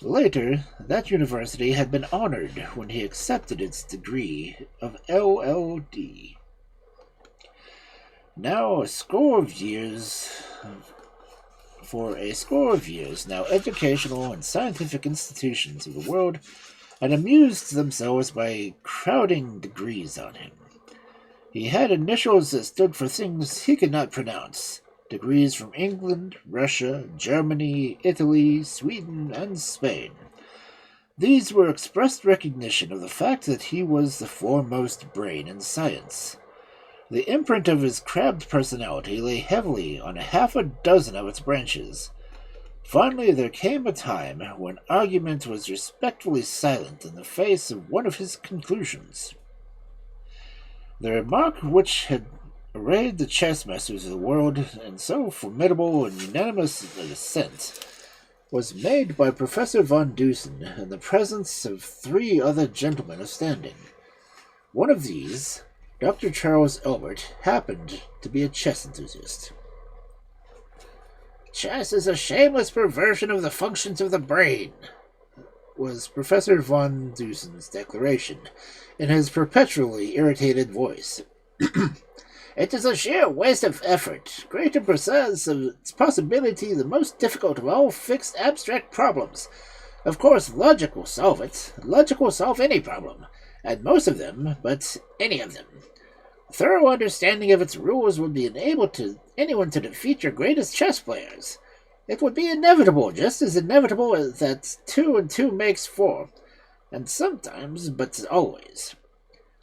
Later, that university had been honored when he accepted its degree of LL.D. For a score of years now, educational and scientific institutions of the world had amused themselves by crowding degrees on him. He had initials that stood for things he could not pronounce. Degrees from England, Russia, Germany, Italy, Sweden, and Spain. These were expressed recognition of the fact that he was the foremost brain in science. The imprint of his crabbed personality lay heavily on half a dozen of its branches. Finally, there came a time when argument was respectfully silent in the face of one of his conclusions. The remark which had arrayed the chess masters of the world in so formidable and unanimous assent was made by Professor von Dusen in the presence of 3 other gentlemen of standing. One of these, Dr. Charles Elbert, happened to be a chess enthusiast. "Chess is a shameless perversion of the functions of the brain," was Professor von Dusen's declaration, in his perpetually irritated voice. "It is a sheer waste of effort, great in process of its possibility the most difficult of all fixed abstract problems. Of course, logic will solve it. Logic will solve any problem, and most of them, but any of them. Thorough understanding of its rules would be enable to anyone to defeat your greatest chess players. It would be inevitable, just as inevitable as that 2 and 2 makes 4, and sometimes, but always.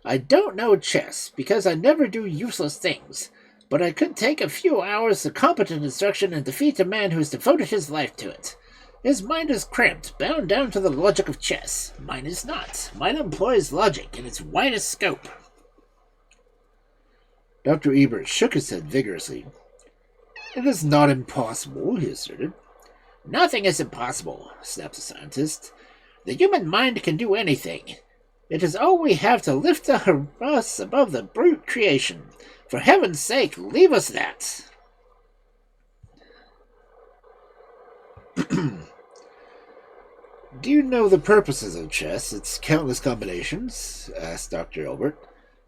I don't know chess, because I never do useless things, but I could take a few hours of competent instruction and defeat a man who has devoted his life to it. His mind is cramped, bound down to the logic of chess. Mine is not. Mine employs logic in its widest scope." Dr. Ebert shook his head vigorously. "It is not impossible," he asserted. "Nothing is impossible," snapped the scientist. "The human mind can do anything. It is all we have to lift us above the brute creation. For heaven's sake, leave us that." "Do you know the purposes of chess, its countless combinations?" asked Dr. Elbert.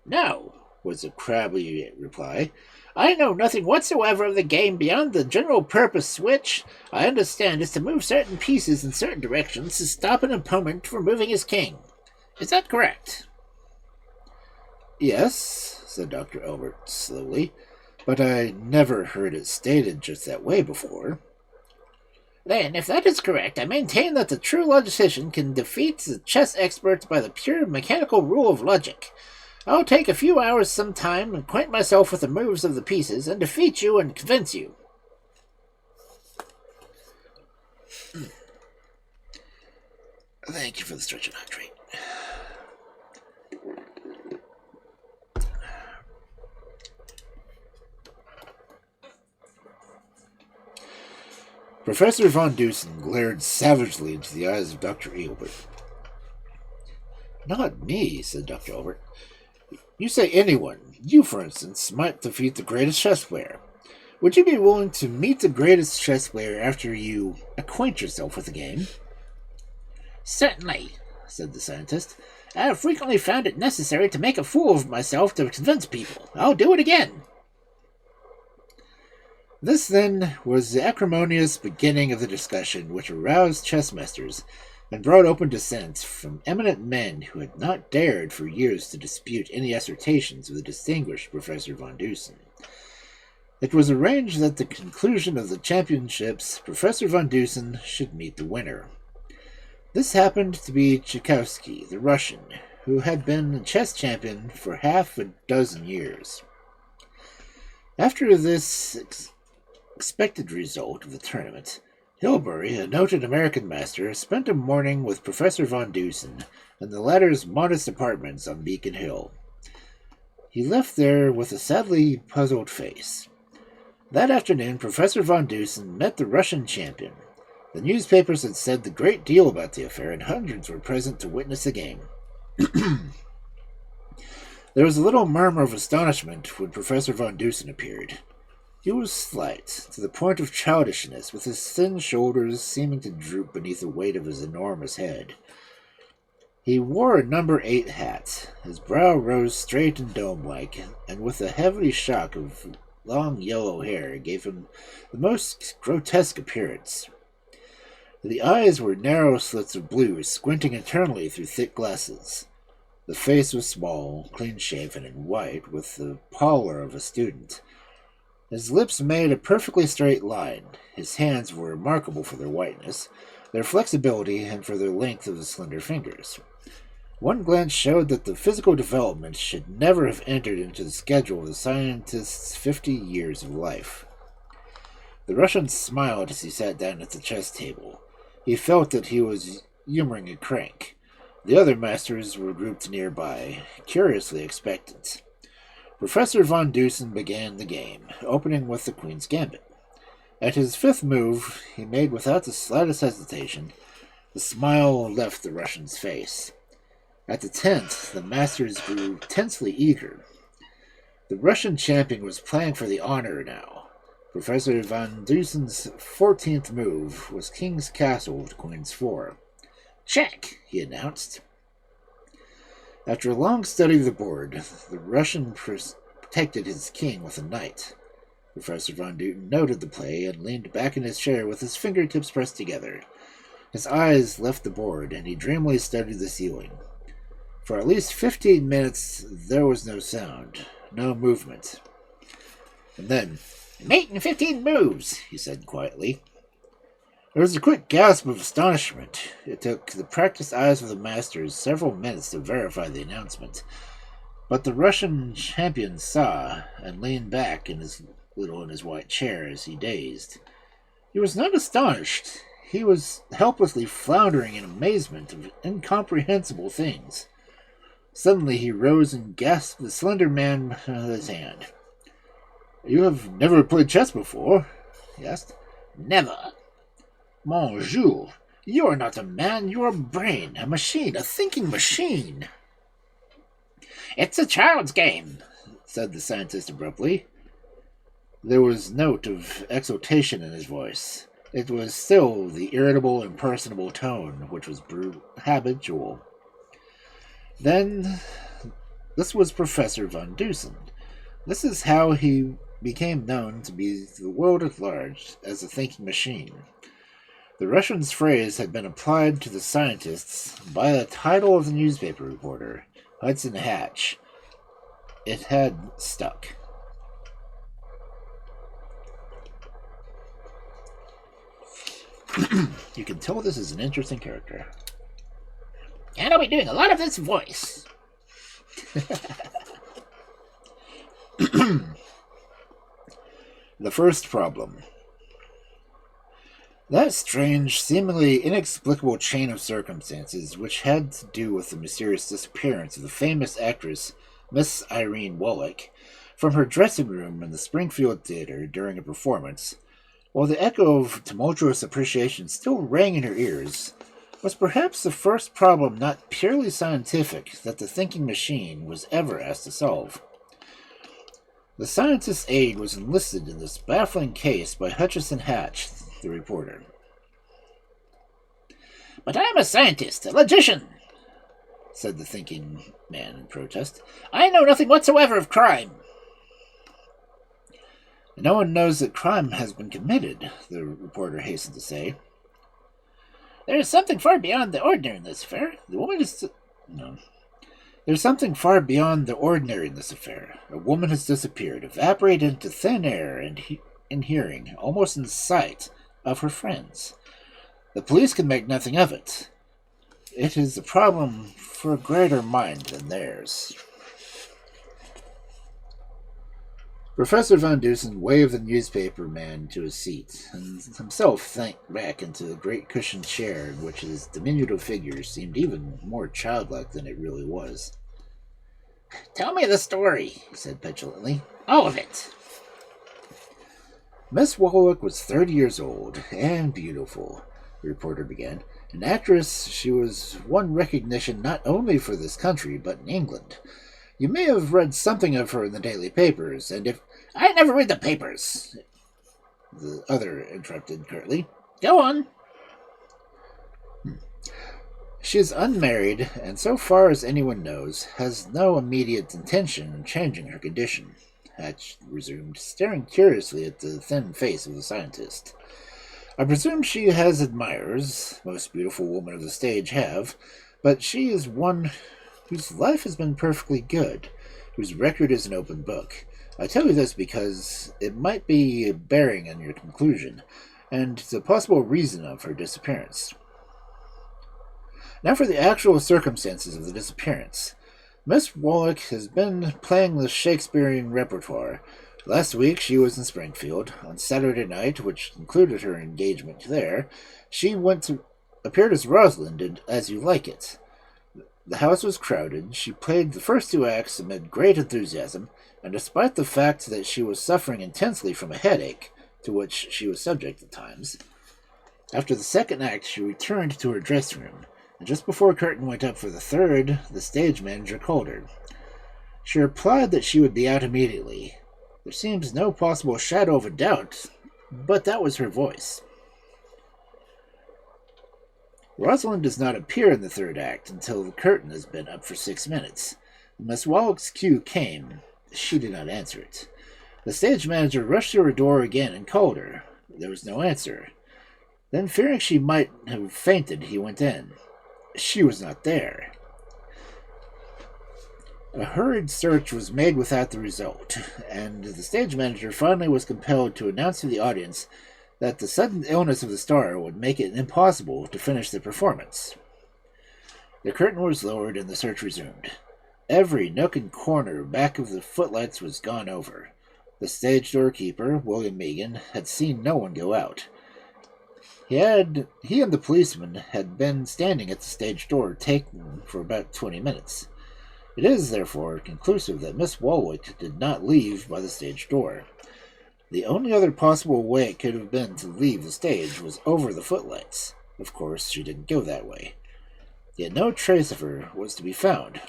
"No," was the crabby reply. "I know nothing whatsoever of the game beyond the general purpose which, I understand, is to move certain pieces in certain directions to stop an opponent from moving his king. Is that correct?" "Yes," said Dr. Elbert slowly, "but I never heard it stated just that way before." "Then, if that is correct, I maintain that the true logician can defeat the chess expert by the pure mechanical rule of logic. I'll take a few hours some time, acquaint myself with the moves of the pieces, and defeat you and convince you." "Thank you for the stretch and hydrate." Professor von Dusen glared savagely into the eyes of Dr. Elbert. "Not me," said Dr. Elbert. "You say anyone, you for instance, might defeat the greatest chess player. Would you be willing to meet the greatest chess player after you acquaint yourself with the game?" "Certainly," said the scientist. "I have frequently found it necessary to make a fool of myself to convince people. I'll do it again." This, then, was the acrimonious beginning of the discussion which aroused chess masters and brought open dissent from eminent men who had not dared for years to dispute any assertions of the distinguished Professor von Dusen. It was arranged that at the conclusion of the championships, Professor von Dusen should meet the winner. This happened to be Tchaikovsky, the Russian, who had been a chess champion for half a dozen years. After this expected result of the tournament, Hilbury, a noted American master, spent a morning with Professor von Dusen in the latter's modest apartments on Beacon Hill. He left there with a sadly puzzled face. That afternoon, Professor von Dusen met the Russian champion. The newspapers had said a great deal about the affair, and hundreds were present to witness the game. There was a little murmur of astonishment when Professor von Dusen appeared. He was slight, to the point of childishness, with his thin shoulders seeming to droop beneath the weight of his enormous head. He wore a number 8 hat. His brow rose straight and dome-like, and with a heavy shock of long yellow hair gave him the most grotesque appearance. The eyes were narrow slits of blue, squinting eternally through thick glasses. The face was small, clean-shaven, and white, with the pallor of a student. His lips made a perfectly straight line. His hands were remarkable for their whiteness, their flexibility, and for their length of the slender fingers. One glance showed that the physical development should never have entered into the schedule of the scientist's 50 years of life. The Russian smiled as he sat down at the chess table. He felt that he was humoring a crank. The other masters were grouped nearby, curiously expectant. Professor von Dusen began the game, opening with the Queen's Gambit. At his 5th move, he made without the slightest hesitation. The smile left the Russian's face. At the 10th, the masters grew tensely eager. The Russian champion was playing for the honor now. Professor von Dusen's 14th move was King's Castle to Queen's 4. "Check," he announced. After a long study of the board, the Russian protected his king with a knight. Professor von Dusen noted the play and leaned back in his chair with his fingertips pressed together. His eyes left the board, and he dreamily studied the ceiling. For at least 15 minutes, there was no sound, no movement. And then, "Mate in 15 moves," he said quietly. There was a quick gasp of astonishment. It took the practiced eyes of the masters several minutes to verify the announcement. But the Russian champion saw, and leaned back in his white chair as he dazed. He was not astonished. He was helplessly floundering in amazement of incomprehensible things. Suddenly he rose and grasped the slender man by his hand. "You have never played chess before?" he asked. "Never." "Mon Dieu, you are not a man, you are a brain, a machine, a thinking machine." "It's a child's game," said the scientist abruptly. There was a note of exultation in his voice. It was still the irritable, impersonable tone which was habitual. Then, this was Professor von Dusen. This is how he became known to be the world at large as a thinking machine. The Russian's phrase had been applied to the scientists by the title of the newspaper reporter, Hudson Hatch. It had stuck. You can tell this is an interesting character. And I'll be doing a lot of this voice. The first problem. That strange, seemingly inexplicable chain of circumstances which had to do with the mysterious disappearance of the famous actress Miss Irene Wallach from her dressing room in the Springfield Theater during a performance, while the echo of tumultuous appreciation still rang in her ears, was perhaps the first problem not purely scientific that the thinking machine was ever asked to solve. The scientist's aid was enlisted in this baffling case by Hutchinson Hatch, the reporter. "But I am a scientist, a logician," said the thinking man in protest. "I know nothing whatsoever of crime." "No one knows that crime has been committed," the reporter hastened to say. "There is something far beyond the ordinary in this affair. There's something far beyond the ordinary in this affair. A woman has disappeared, evaporated into thin air and in hearing, almost in sight, of her friends. The police can make nothing of it. It is a problem for a greater mind than theirs." Professor von Dusen waved the newspaper man to his seat, and himself sank back into the great cushioned chair in which his diminutive figure seemed even more childlike than it really was. Tell me the story, he said petulantly. All of it. Miss Wallach was 30 years old and beautiful, the reporter began. An actress, she was won recognition not only for this country, but in England. You may have read something of her in the daily papers, and if... I never read the papers, the other interrupted curtly. Go on. She is unmarried, and so far as anyone knows, has no immediate intention of changing her condition, Hatch resumed, staring curiously at the thin face of the scientist. I presume she has admirers, most beautiful women of the stage have, but she is one whose life has been perfectly good, whose record is an open book. I tell you this because it might be a bearing on your conclusion, and the possible reason of her disappearance. Now for the actual circumstances of the disappearance. Miss Wallach has been playing the Shakespearean repertoire. Last week she was in Springfield. On Saturday night, which included her engagement there, she appeared as Rosalind in As You Like It. The house was crowded. She played the first two acts amid great enthusiasm, and despite the fact that she was suffering intensely from a headache, to which she was subject at times. After the second act, she returned to her dressing room, and just before curtain went up for the third, the stage manager called her. She replied that she would be out immediately. There seems no possible shadow of a doubt, but that was her voice. Rosalind does not appear in the third act until the curtain has been up for 6 minutes. When Miss Wallach's cue came, she did not answer it. The stage manager rushed to her door again and called her. There was no answer. Then, fearing she might have fainted, he went in. She was not there. A hurried search was made without the result, and the stage manager finally was compelled to announce to the audience that the sudden illness of the star would make it impossible to finish the performance. The curtain was lowered and the search resumed. Every nook and corner back of the footlights was gone over. The stage doorkeeper, William Megan, had seen no one go out. He and the policeman had been standing at the stage door taken for about 20 minutes. It is, therefore, conclusive that Miss Wallach did not leave by the stage door. The only other possible way it could have been to leave the stage was over the footlights. Of course, she didn't go that way. Yet no trace of her was to be found.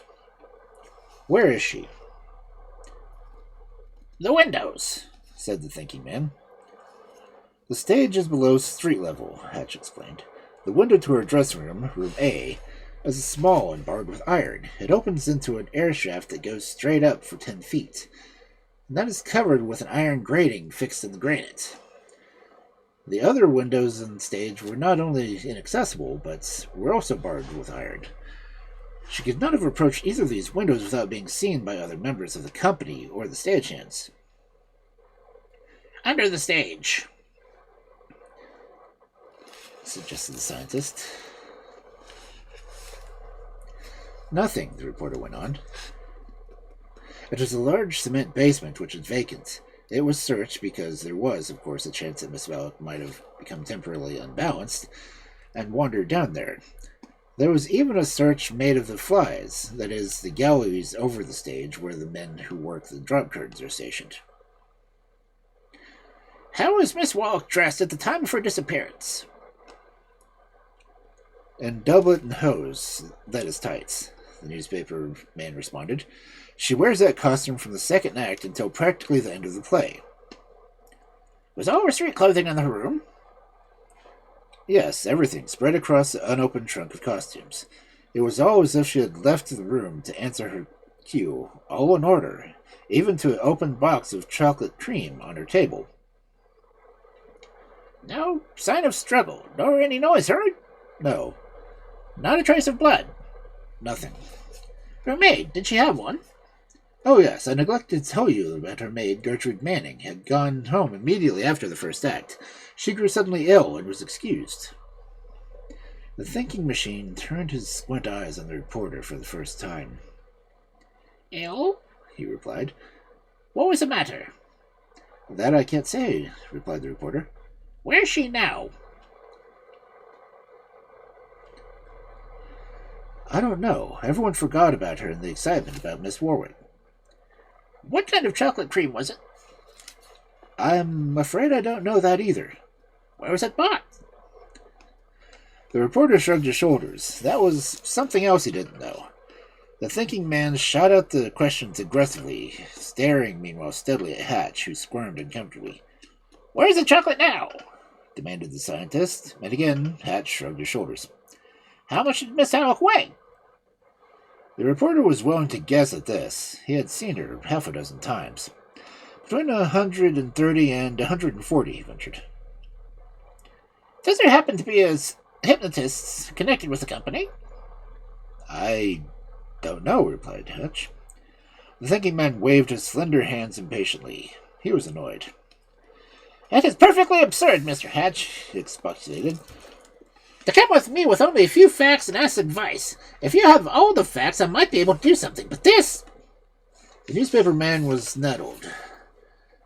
Where is she? The windows, said the thinking man. The stage is below street level, Hatch explained. The window to her dressing room, room A, is small and barred with iron. It opens into an air shaft that goes straight up for 10 feet. And that is covered with an iron grating fixed in the granite. The other windows on the stage were not only inaccessible, but were also barred with iron. She could not have approached either of these windows without being seen by other members of the company or the stagehands. Under the stage, suggested the scientist. Nothing, the reporter went on. It was a large cement basement which was vacant. It was searched because there was, of course, a chance that Miss Wallach might have become temporarily unbalanced and wandered down there. There was even a search made of the flies, that is, the galleries over the stage where the men who work the drop curtains are stationed. How was Miss Wallach dressed at the time of her disappearance? In doublet and hose, that is tights, the newspaper man responded. She wears that costume from the second act until practically the end of the play. Was all her street clothing in the room? Yes, everything, spread across the unopened trunk of costumes. It was all as if she had left the room to answer her cue, all in order, even to an open box of chocolate cream on her table. No sign of struggle, nor any noise heard? No. Not a trace of blood? Nothing. Her maid, did she have one? Oh, yes, I neglected to tell you about her maid, Gertrude Manning, had gone home immediately after the first act. She grew suddenly ill and was excused. The thinking machine turned his squint eyes on the reporter for the first time. Ill? He replied. What was the matter? That I can't say, replied the reporter. Where's she now? I don't know. Everyone forgot about her in the excitement about Miss Warwick. What kind of chocolate cream was it? I'm afraid I don't know that either. Where was it bought? The reporter shrugged his shoulders. That was something else he didn't know. The thinking man shot out the questions aggressively, staring meanwhile steadily at Hatch, who squirmed uncomfortably. Where's the chocolate now? Demanded the scientist, and again Hatch shrugged his shoulders. How much did Miss Alec weigh? The reporter was willing to guess at this. He had seen her half a dozen times. Between 130 and 140, he ventured. Does there happen to be a hypnotist connected with the company? I don't know, replied Hatch. The thinking man waved his slender hands impatiently. He was annoyed. That is perfectly absurd, Mr. Hatch, he expostulated. To come with me with only a few facts and ask advice. If you have all the facts, I might be able to do something, but this... The newspaper man was nettled.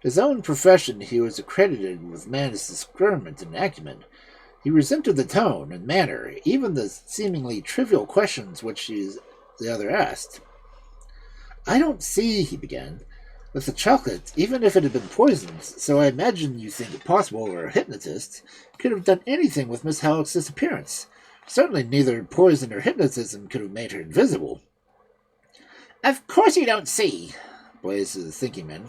His own profession, he was accredited with man's discernment and acumen. He resented the tone and manner, even the seemingly trivial questions which the other asked. I don't see, he began, with the chocolate, even if it had been poisoned, so I imagine you think it possible or a hypnotist could have done anything with Miss Halleck's disappearance. Certainly neither poison or hypnotism could have made her invisible. Of course you don't see, blazed the thinking man.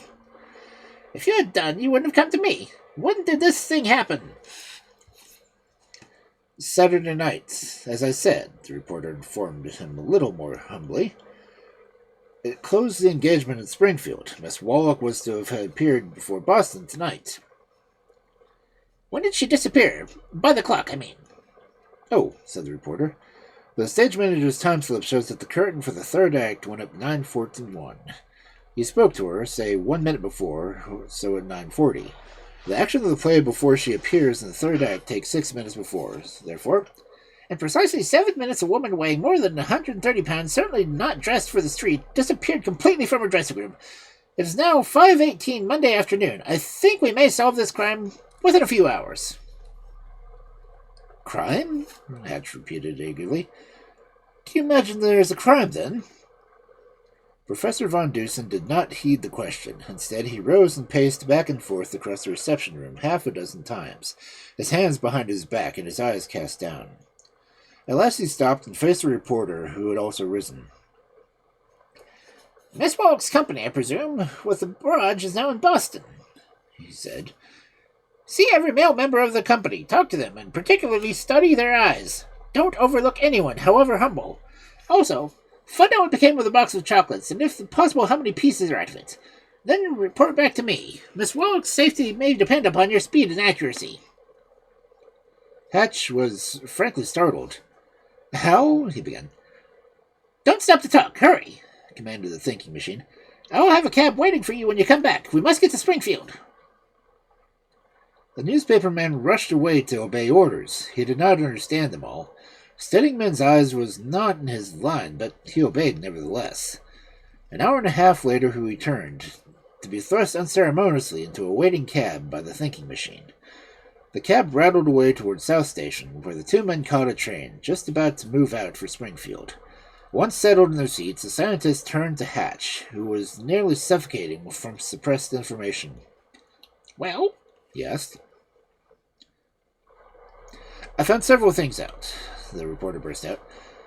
If you had done, you wouldn't have come to me. When did this thing happen? Saturday night, as I said, the reporter informed him a little more humbly. It closed the engagement in Springfield. Miss Warwick was to have appeared before Boston tonight. When did she disappear? By the clock, I mean. Oh, said the reporter. The stage manager's time slip shows that the curtain for the third act went up 9:41. He spoke to her, say 1 minute before, so at 9:40. The action of the play before she appears in the third act takes 6 minutes before. Therefore, in precisely 7 minutes, a woman weighing more than 130 pounds, certainly not dressed for the street, disappeared completely from her dressing room. It is now 5:18 Monday afternoon. I think we may solve this crime within a few hours. Crime? Hatch repeated eagerly. Do you imagine there is a crime, then? Professor von Dusen did not heed the question. Instead, he rose and paced back and forth across the reception room half a dozen times, his hands behind his back and his eyes cast down. At last he stopped and faced the reporter, who had also risen. Miss Warwick's company, I presume, with the barrage, is now in Boston, he said. See every male member of the company, talk to them, and particularly study their eyes. Don't overlook anyone, however humble. Also, find out what became of the box of chocolates, and if possible, how many pieces are out of it. Then report back to me. Miss Warwick's safety may depend upon your speed and accuracy. Hatch was frankly startled. How? He began. Don't stop to talk. Hurry, commanded the thinking machine. I will have a cab waiting for you when you come back. We must get to Springfield. The newspaper man rushed away to obey orders. He did not understand them all. Studying men's eyes was not in his line, but he obeyed nevertheless. An hour and a half later he returned, to be thrust unceremoniously into a waiting cab by the thinking machine. The cab rattled away toward South Station, where the two men caught a train, just about to move out for Springfield. Once settled in their seats, the scientist turned to Hatch, who was nearly suffocating from suppressed information. Well? He asked. I found several things out, the reporter burst out.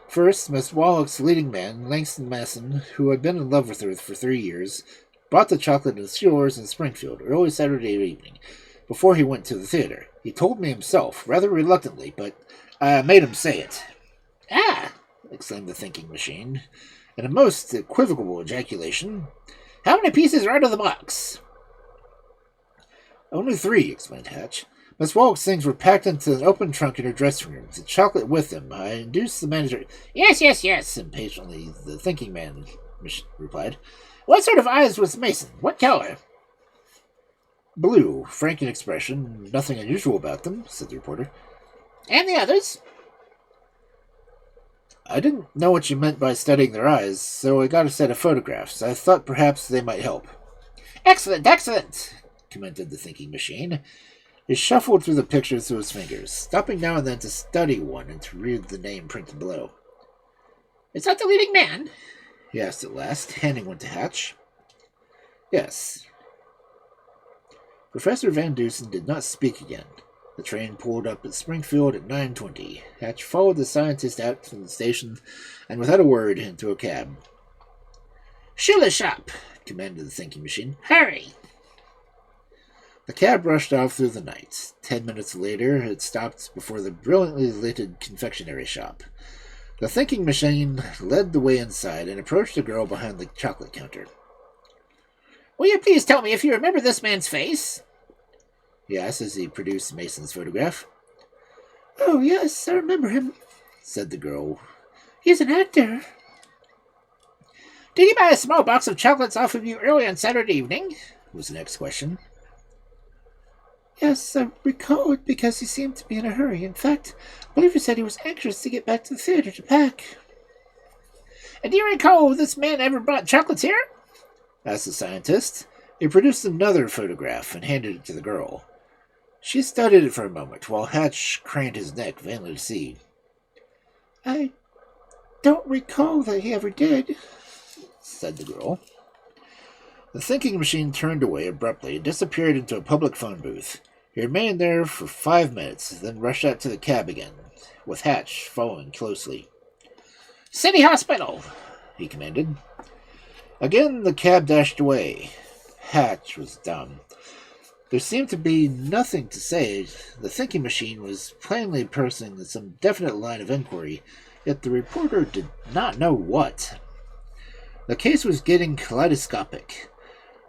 First, Miss Warwick's leading man, Langston Masson, who had been in love with her for 3 years, brought the chocolate to the stores in Springfield early Saturday evening, before he went to the theater. He told me himself, rather reluctantly, but I made him say it. Ah! Exclaimed the thinking machine, in a most equivocal ejaculation. How many pieces are out of the box? Only 3, explained Hatch. Miss Warwick's things were packed into an open trunk in her dressing room, the chocolate with them. I induced the manager... Yes, impatiently the thinking man replied. What sort of eyes was Mason? What color? Blue, frank in expression, nothing unusual about them, said the reporter. And the others? I didn't know what you meant by studying their eyes, so I got a set of photographs. I thought perhaps they might help. Excellent, commented the thinking machine. He shuffled through the pictures through his fingers, stopping now and then to study one and to read the name printed below. Is that the leading man? He asked at last, handing one to Hatch. Yes. Professor Van Dusen did not speak again. The train pulled up at Springfield at 9:20. Hatch followed the scientist out from the station and without a word into a cab. Schiller's shop, commanded the thinking machine. Hurry! The cab rushed off through the night. 10 minutes later, it stopped before the brilliantly lighted confectionery shop. The thinking machine led the way inside and approached a girl behind the chocolate counter. Will you please tell me if you remember this man's face? He asked as he produced Mason's photograph. Oh, yes, I remember him, said the girl. He's an actor. Did he buy a small box of chocolates off of you early on Saturday evening? Was the next question. Yes, I recall it because he seemed to be in a hurry. In fact, I believe he said he was anxious to get back to the theater to pack. And do you recall this man ever brought chocolates here? Asked the scientist. He produced another photograph and handed it to the girl. She studied it for a moment while Hatch craned his neck vainly to see. I don't recall that he ever did, said the girl. The thinking machine turned away abruptly and disappeared into a public phone booth. He remained there for 5 minutes, then rushed out to the cab again, with Hatch following closely. City Hospital, he commanded. Again the cab dashed away. Hatch was dumb. There seemed to be nothing to say. The thinking machine was plainly pursuing some definite line of inquiry, yet the reporter did not know what. The case was getting kaleidoscopic.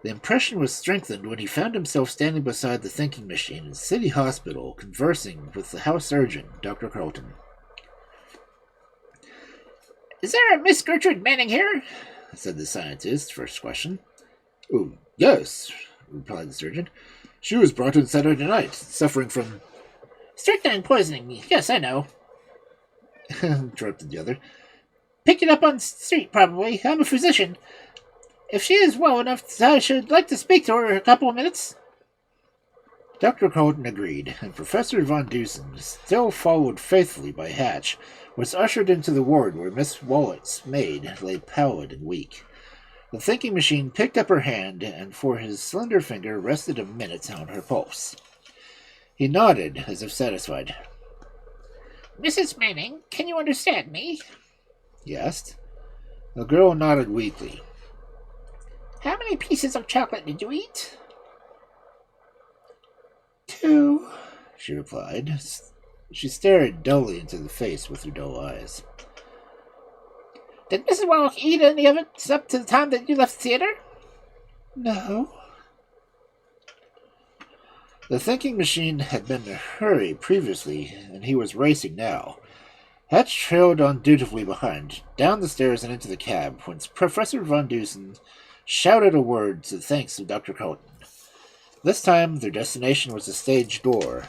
The impression was strengthened when he found himself standing beside the thinking machine in City Hospital, conversing with the house surgeon, Dr. Carlton. Is there a Miss Gertrude Manning here? Said the scientist, first question. Oh, yes, replied the surgeon. She was brought in Saturday night, suffering from... Strychnine poisoning. Yes, I know, interrupted the other. Picked it up on the street, probably. I'm a physician. If she is well enough, I should like to speak to her a couple of minutes. Dr. Carlton agreed, and Professor Van Dusen, still followed faithfully by Hatch, was ushered into the ward where Miss Wallet's maid lay pallid and weak. The thinking machine picked up her hand, and for his slender finger rested a minute on her pulse. He nodded, as if satisfied. Mrs. Manning, can you understand me? He asked. The girl nodded weakly. How many pieces of chocolate did you eat? 2, she replied. She stared dully into the face with her dull eyes. Did Mrs. Wallach eat any of it up to the time that you left the theater? No. The thinking machine had been in a hurry previously, and he was racing now. Hatch trailed on dutifully behind, down the stairs and into the cab, whence Professor Van Dusen shouted a word to the thanks of Dr. Carlton. This time their destination was the stage door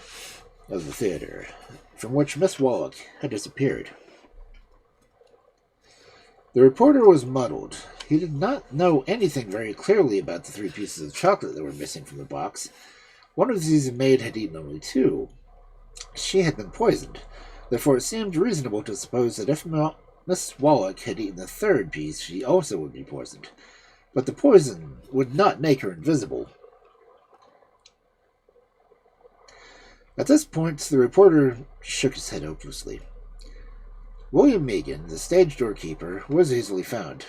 of the theater, from which Miss Wallach had disappeared. The reporter was muddled. He did not know anything very clearly about the 3 pieces of chocolate that were missing from the box. One of these maid had eaten only 2. She had been poisoned. Therefore it seemed reasonable to suppose that if Miss Wallach had eaten the 3rd piece, she also would be poisoned. But the poison would not make her invisible. At this point, the reporter shook his head hopelessly. William Megan, the stage doorkeeper, was easily found.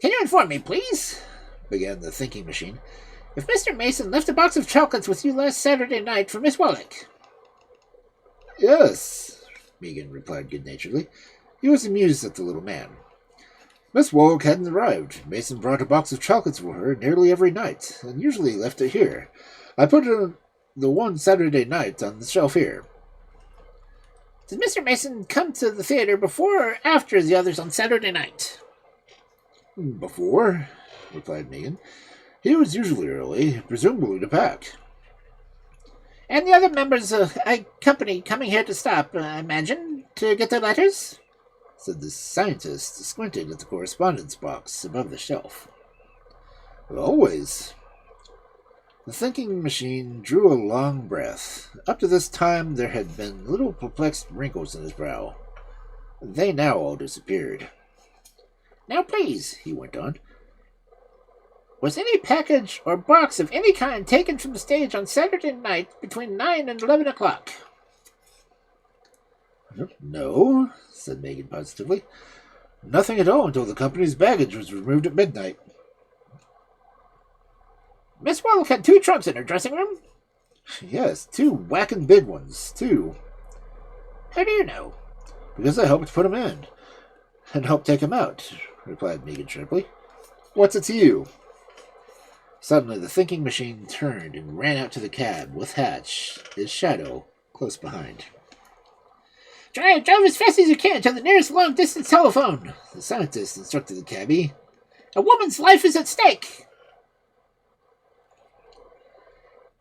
Can you inform me, please? Began the thinking machine. If Mr. Mason left a box of chocolates with you last Saturday night for Miss Wallach. Yes, Megan replied good-naturedly. He was amused at the little man. Miss Wallach hadn't arrived. Mason brought a box of chocolates for her nearly every night, and usually left it here. I put it the one Saturday night on the shelf here. Did Mr. Mason come to the theater before or after the others on Saturday night? Before, replied Megan. He was usually early, presumably to pack. And the other members of a company coming here to stop, I imagine, to get their letters? Said the scientist, squinting at the correspondence box above the shelf. Always. The thinking machine drew a long breath. Up to this time there had been little perplexed wrinkles in his brow. They now all disappeared. Now please, he went on, was any package or box of any kind taken from the stage on Saturday night between 9 and 11 o'clock? No, said Megan positively. Nothing at all until the company's baggage was removed at midnight. Miss Wallach had 2 trunks in her dressing room? Yes, 2 whacking big ones, too. How do you know? Because I helped put 'em in, and helped take 'em out, replied Megan sharply. What's it to you? Suddenly the thinking machine turned and ran out to the cab, with Hatch, his shadow, close behind. Drive as fast as you can to the nearest long-distance telephone, the scientist instructed the cabbie. A woman's life is at stake.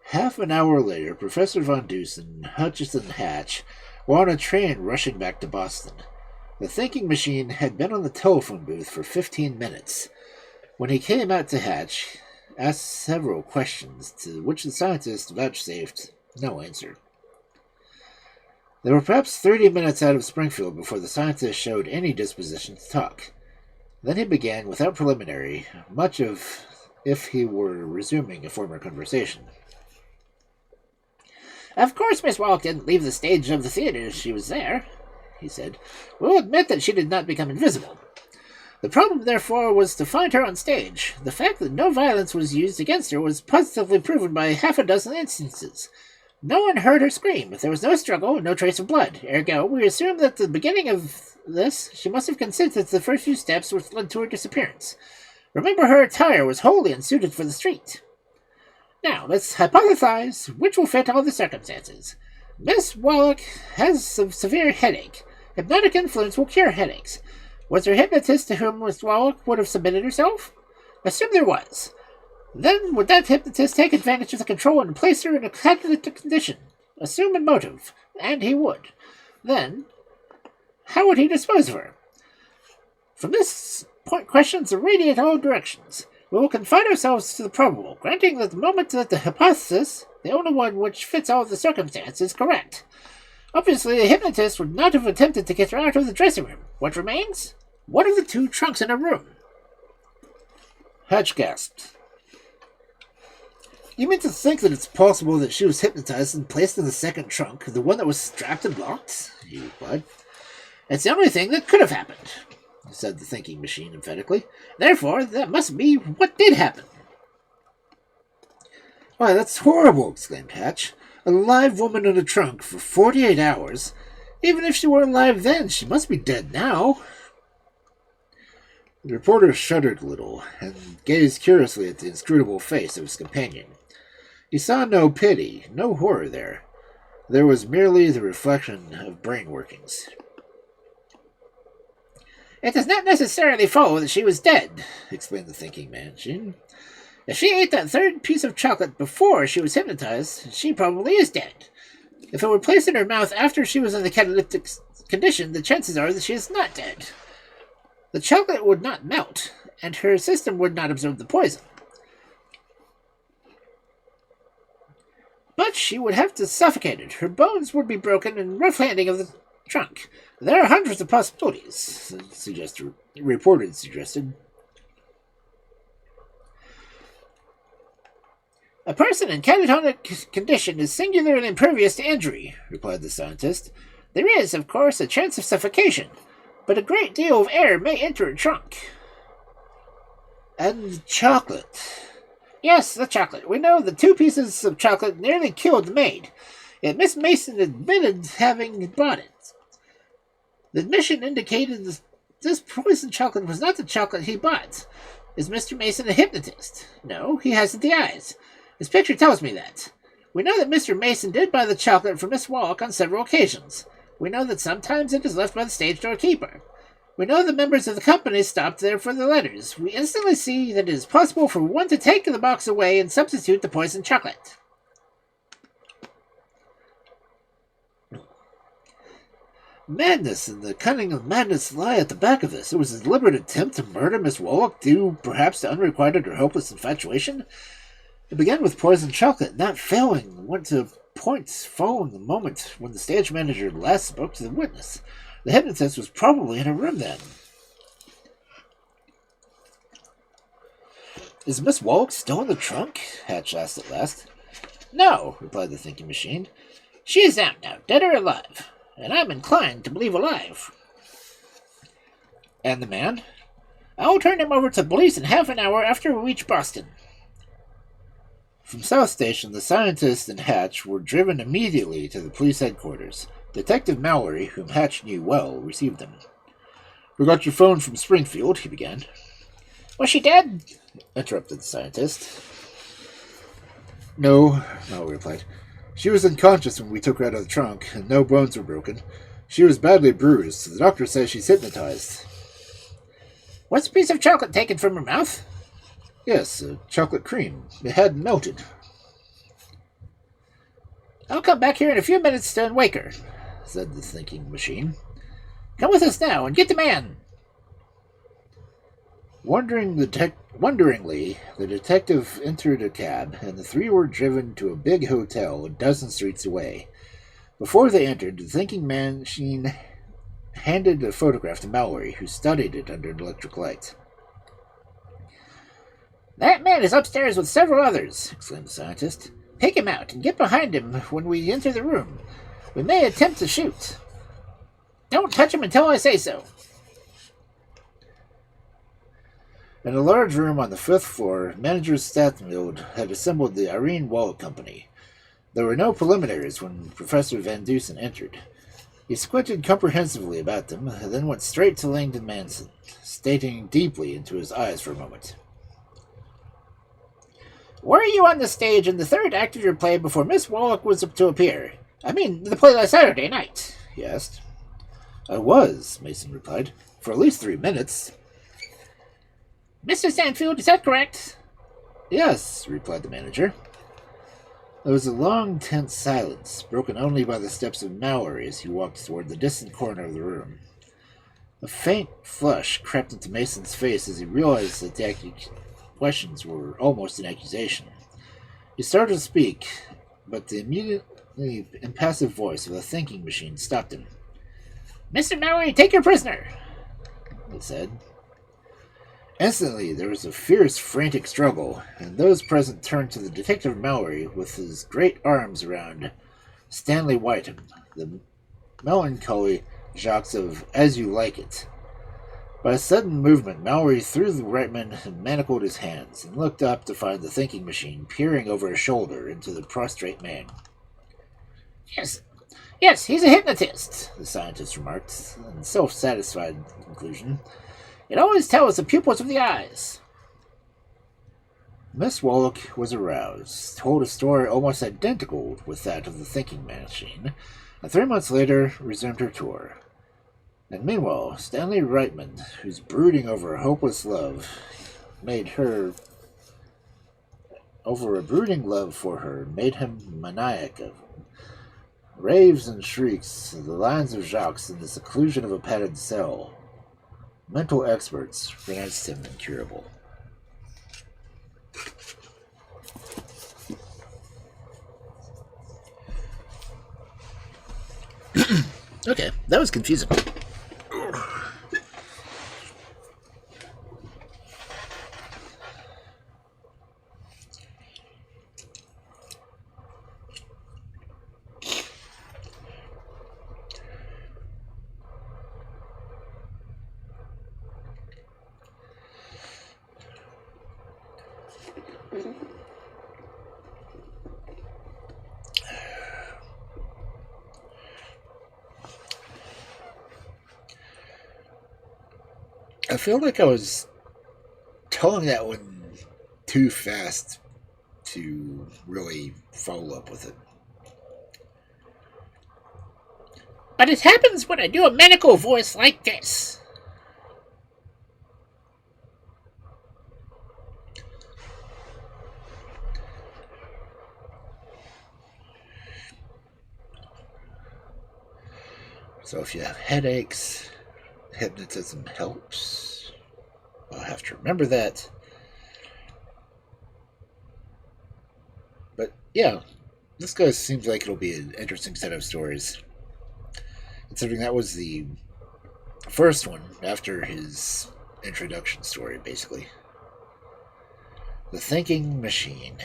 Half an hour later, Professor Von Dusen, Hutchison, and Hatch were on a train rushing back to Boston. The thinking machine had been on the telephone booth for 15 minutes. When he came out to Hatch, asked several questions, to which the scientist vouchsafed no answer. They were perhaps 30 minutes out of Springfield before the scientist showed any disposition to talk. Then he began, without preliminary, much of if he were resuming a former conversation. Of course Miss Wallach didn't leave the stage of the theater. She was there, he said. We'll admit that she did not become invisible. The problem, therefore, was to find her on stage. The fact that no violence was used against her was positively proven by 6 instances. No one heard her scream. There was no struggle, no trace of blood. Ergo, we assume that at the beginning of this, she must have consented to the first few steps which led to her disappearance. Remember, her attire was wholly unsuited for the street. Now, let's hypothesize which will fit all the circumstances. Miss Wallach has a severe headache. Hypnotic influence will cure headaches. Was there a hypnotist to whom Miss Wallach would have submitted herself? Assume there was. Then would that hypnotist take advantage of the control and place her in a catalytic condition? Assume a motive, and he would. Then, how would he dispose of her? From this point, questions radiate all directions. We will confine ourselves to the probable, granting that the moment that the hypothesis, the only one which fits all the circumstances, is correct. Obviously, the hypnotist would not have attempted to get her out of the dressing room. What remains? One of the 2 trunks in her room. Hatch gasped. You mean to think that it's possible that she was hypnotized and placed in the second trunk, the one that was strapped and locked? He replied. It's the only thing that could have happened, said the thinking machine emphatically. Therefore, that must be what did happen. Why, that's horrible, exclaimed Hatch. A live woman in a trunk for 48 hours. Even if she were alive then, she must be dead now. The reporter shuddered a little, and gazed curiously at the inscrutable face of his companion. He saw no pity, no horror there. There was merely the reflection of brain workings. It does not necessarily follow that she was dead, explained the thinking machine. If she ate that 3rd piece of chocolate before she was hypnotized, she probably is dead. If it were placed in her mouth after she was in the catalytic condition, the chances are that she is not dead. The chocolate would not melt, and her system would not absorb the poison. But she would have to suffocate it. Her bones would be broken in rough handling of the trunk. There are hundreds of possibilities, the reporter suggested. A person in catatonic condition is singularly impervious to injury, replied the scientist. There is, of course, a chance of suffocation, but a great deal of air may enter a trunk. And chocolate. Yes, the chocolate. We know the 2 pieces of chocolate nearly killed the maid, yet Miss Mason admitted having bought it. The admission indicated this poisoned chocolate was not the chocolate he bought. Is Mr. Mason a hypnotist? No, he hasn't the eyes. His picture tells me that. We know that Mr. Mason did buy the chocolate from Miss Wallach on several occasions. We know that sometimes it is left by the stage door keeper. We know the members of the company stopped there for the letters. We instantly see that it is possible for one to take the box away and substitute the poisoned chocolate. Madness and the cunning of madness lie at the back of this. It was a deliberate attempt to murder Miss Wallach, due perhaps to unrequited or hopeless infatuation. It began with poisoned chocolate, not failing, went to points following the moment when the stage manager last spoke to the witness. The hypnotist was probably in her room then. Is Miss Wallach still in the trunk? Hatch asked at last. No, replied the thinking machine. She is out now, dead or alive, and I'm inclined to believe alive. And the man? I'll turn him over to police in half an hour after we reach Boston. From South Station, the scientist and Hatch were driven immediately to the police headquarters. Detective Mallory, whom Hatch knew well, received them. We got your phone from Springfield, he began. Was she dead? Interrupted the scientist. No, Mallory replied. She was unconscious when we took her out of the trunk, and no bones were broken. She was badly bruised. The doctor says she's hypnotized. Was a piece of chocolate taken from her mouth? Yes, chocolate cream. It had melted. I'll come back here in a few minutes to wake her, said the thinking machine. Come with us now and get the man. Wonderingly, the detective entered a cab, and the three were driven to a big hotel a dozen streets away. Before they entered, the thinking machine handed a photograph to Mallory, who studied it under an electric light. That man is upstairs with several others, exclaimed the scientist. Pick him out and get behind him when we enter the room. We may attempt to shoot. Don't touch him until I say so. In a large room on the 5th floor, Manager Statfield had assembled the Irene Wallach Company. There were no preliminaries when Professor Van Dusen entered. He squinted comprehensively about them, and then went straight to Langdon Manson, staring deeply into his eyes for a moment. Were you on the stage in the third act of your play before Miss Wallach was to appear? I mean, the play last Saturday night, he asked. I was, Mason replied, for at least 3 minutes. Mr. Stanfield, is that correct? Yes, replied the manager. There was a long, tense silence, broken only by the steps of Mallory as he walked toward the distant corner of the room. A faint flush crept into Mason's face as he realized that the questions were almost an accusation. He started to speak, but the immediately impassive voice of the thinking machine stopped him. Mr. Mallory, take your prisoner, it said. Instantly, there was a fierce, frantic struggle, and those present turned to the Detective Mallory with his great arms around Stanley Whiteham, the melancholy Jacques of As You Like It. By a sudden movement, Mallory threw the Reitman and manacled his hands, and looked up to find the thinking machine peering over his shoulder into the prostrate man. Yes, he's a hypnotist, the scientist remarked, in self-satisfied conclusion. It always tells the pupils of the eyes. Miss Wallach was aroused, told a story almost identical with that of the thinking machine, and 3 months later resumed her tour. And meanwhile, Stanley Reitman, whose brooding over a hopeless love over a brooding love for her made him maniacal, raves and shrieks the lines of Jacques in the seclusion of a padded cell. Mental experts pronounced him incurable. Okay, that was confusing. I feel like I was telling that one too fast to really follow up with it. But it happens when I do a medical voice like this. So if you have headaches, hypnotism helps. I'll have to remember that. But yeah, this guy seems like it'll be an interesting set of stories. Considering that was the first one, after his introduction story, basically. The Thinking Machine.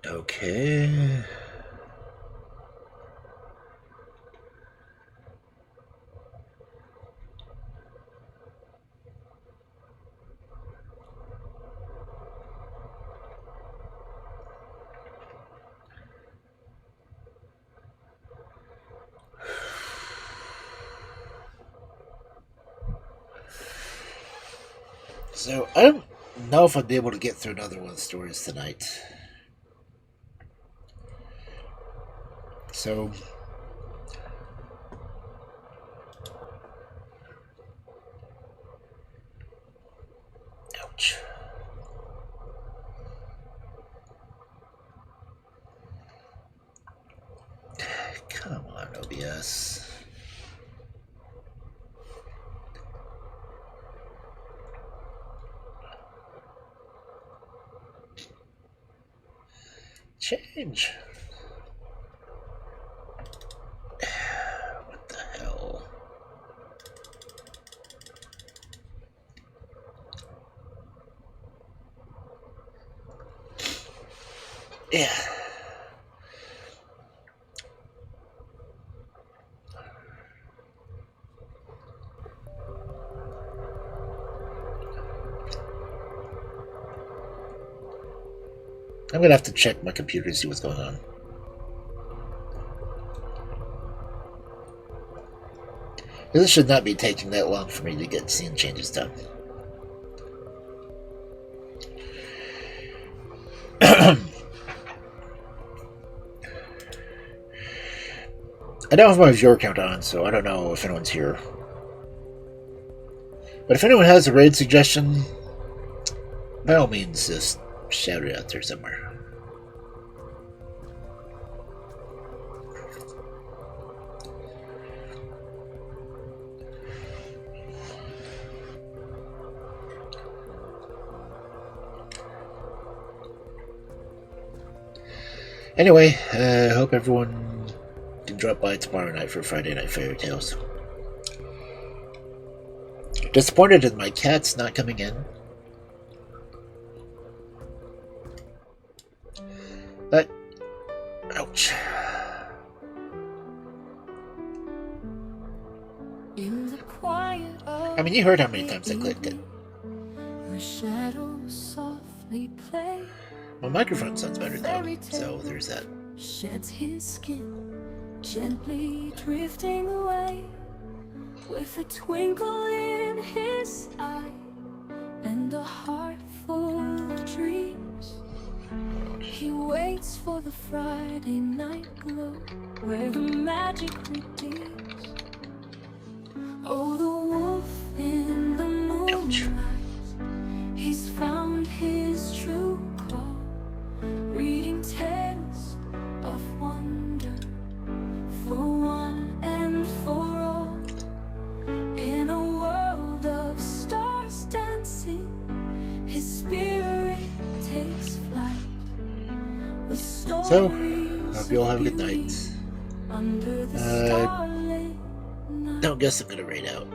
Okay. So, I don't know if I'd be able to get through another one of the stories tonight. So, ouch. Come on, OBS. Change. What the hell? Yeah. I'm gonna have to check my computer to see what's going on. This should not be taking that long for me to get scene changes done. I don't have my viewer count on, so I don't know if anyone's here. But if anyone has a raid suggestion, by all means, just shout it out there somewhere. Anyway, I hope everyone can drop by tomorrow night for Friday Night Fairy Tales. Disappointed in my cats not coming in. But, ouch. I mean, you heard how many times I clicked it. My microphone sounds better though, so there's that. Sheds his skin, gently drifting away, with a twinkle in his eye and a heart full of dreams. He waits for the Friday night glow, where the magic redeems. Oh, the wolf in the moonlight, he's found his true call, reading tales of wonder for one and for all. In a world of stars dancing, his spirit takes flight. So, hope you all have a good night. Don't guess I'm gonna raid out.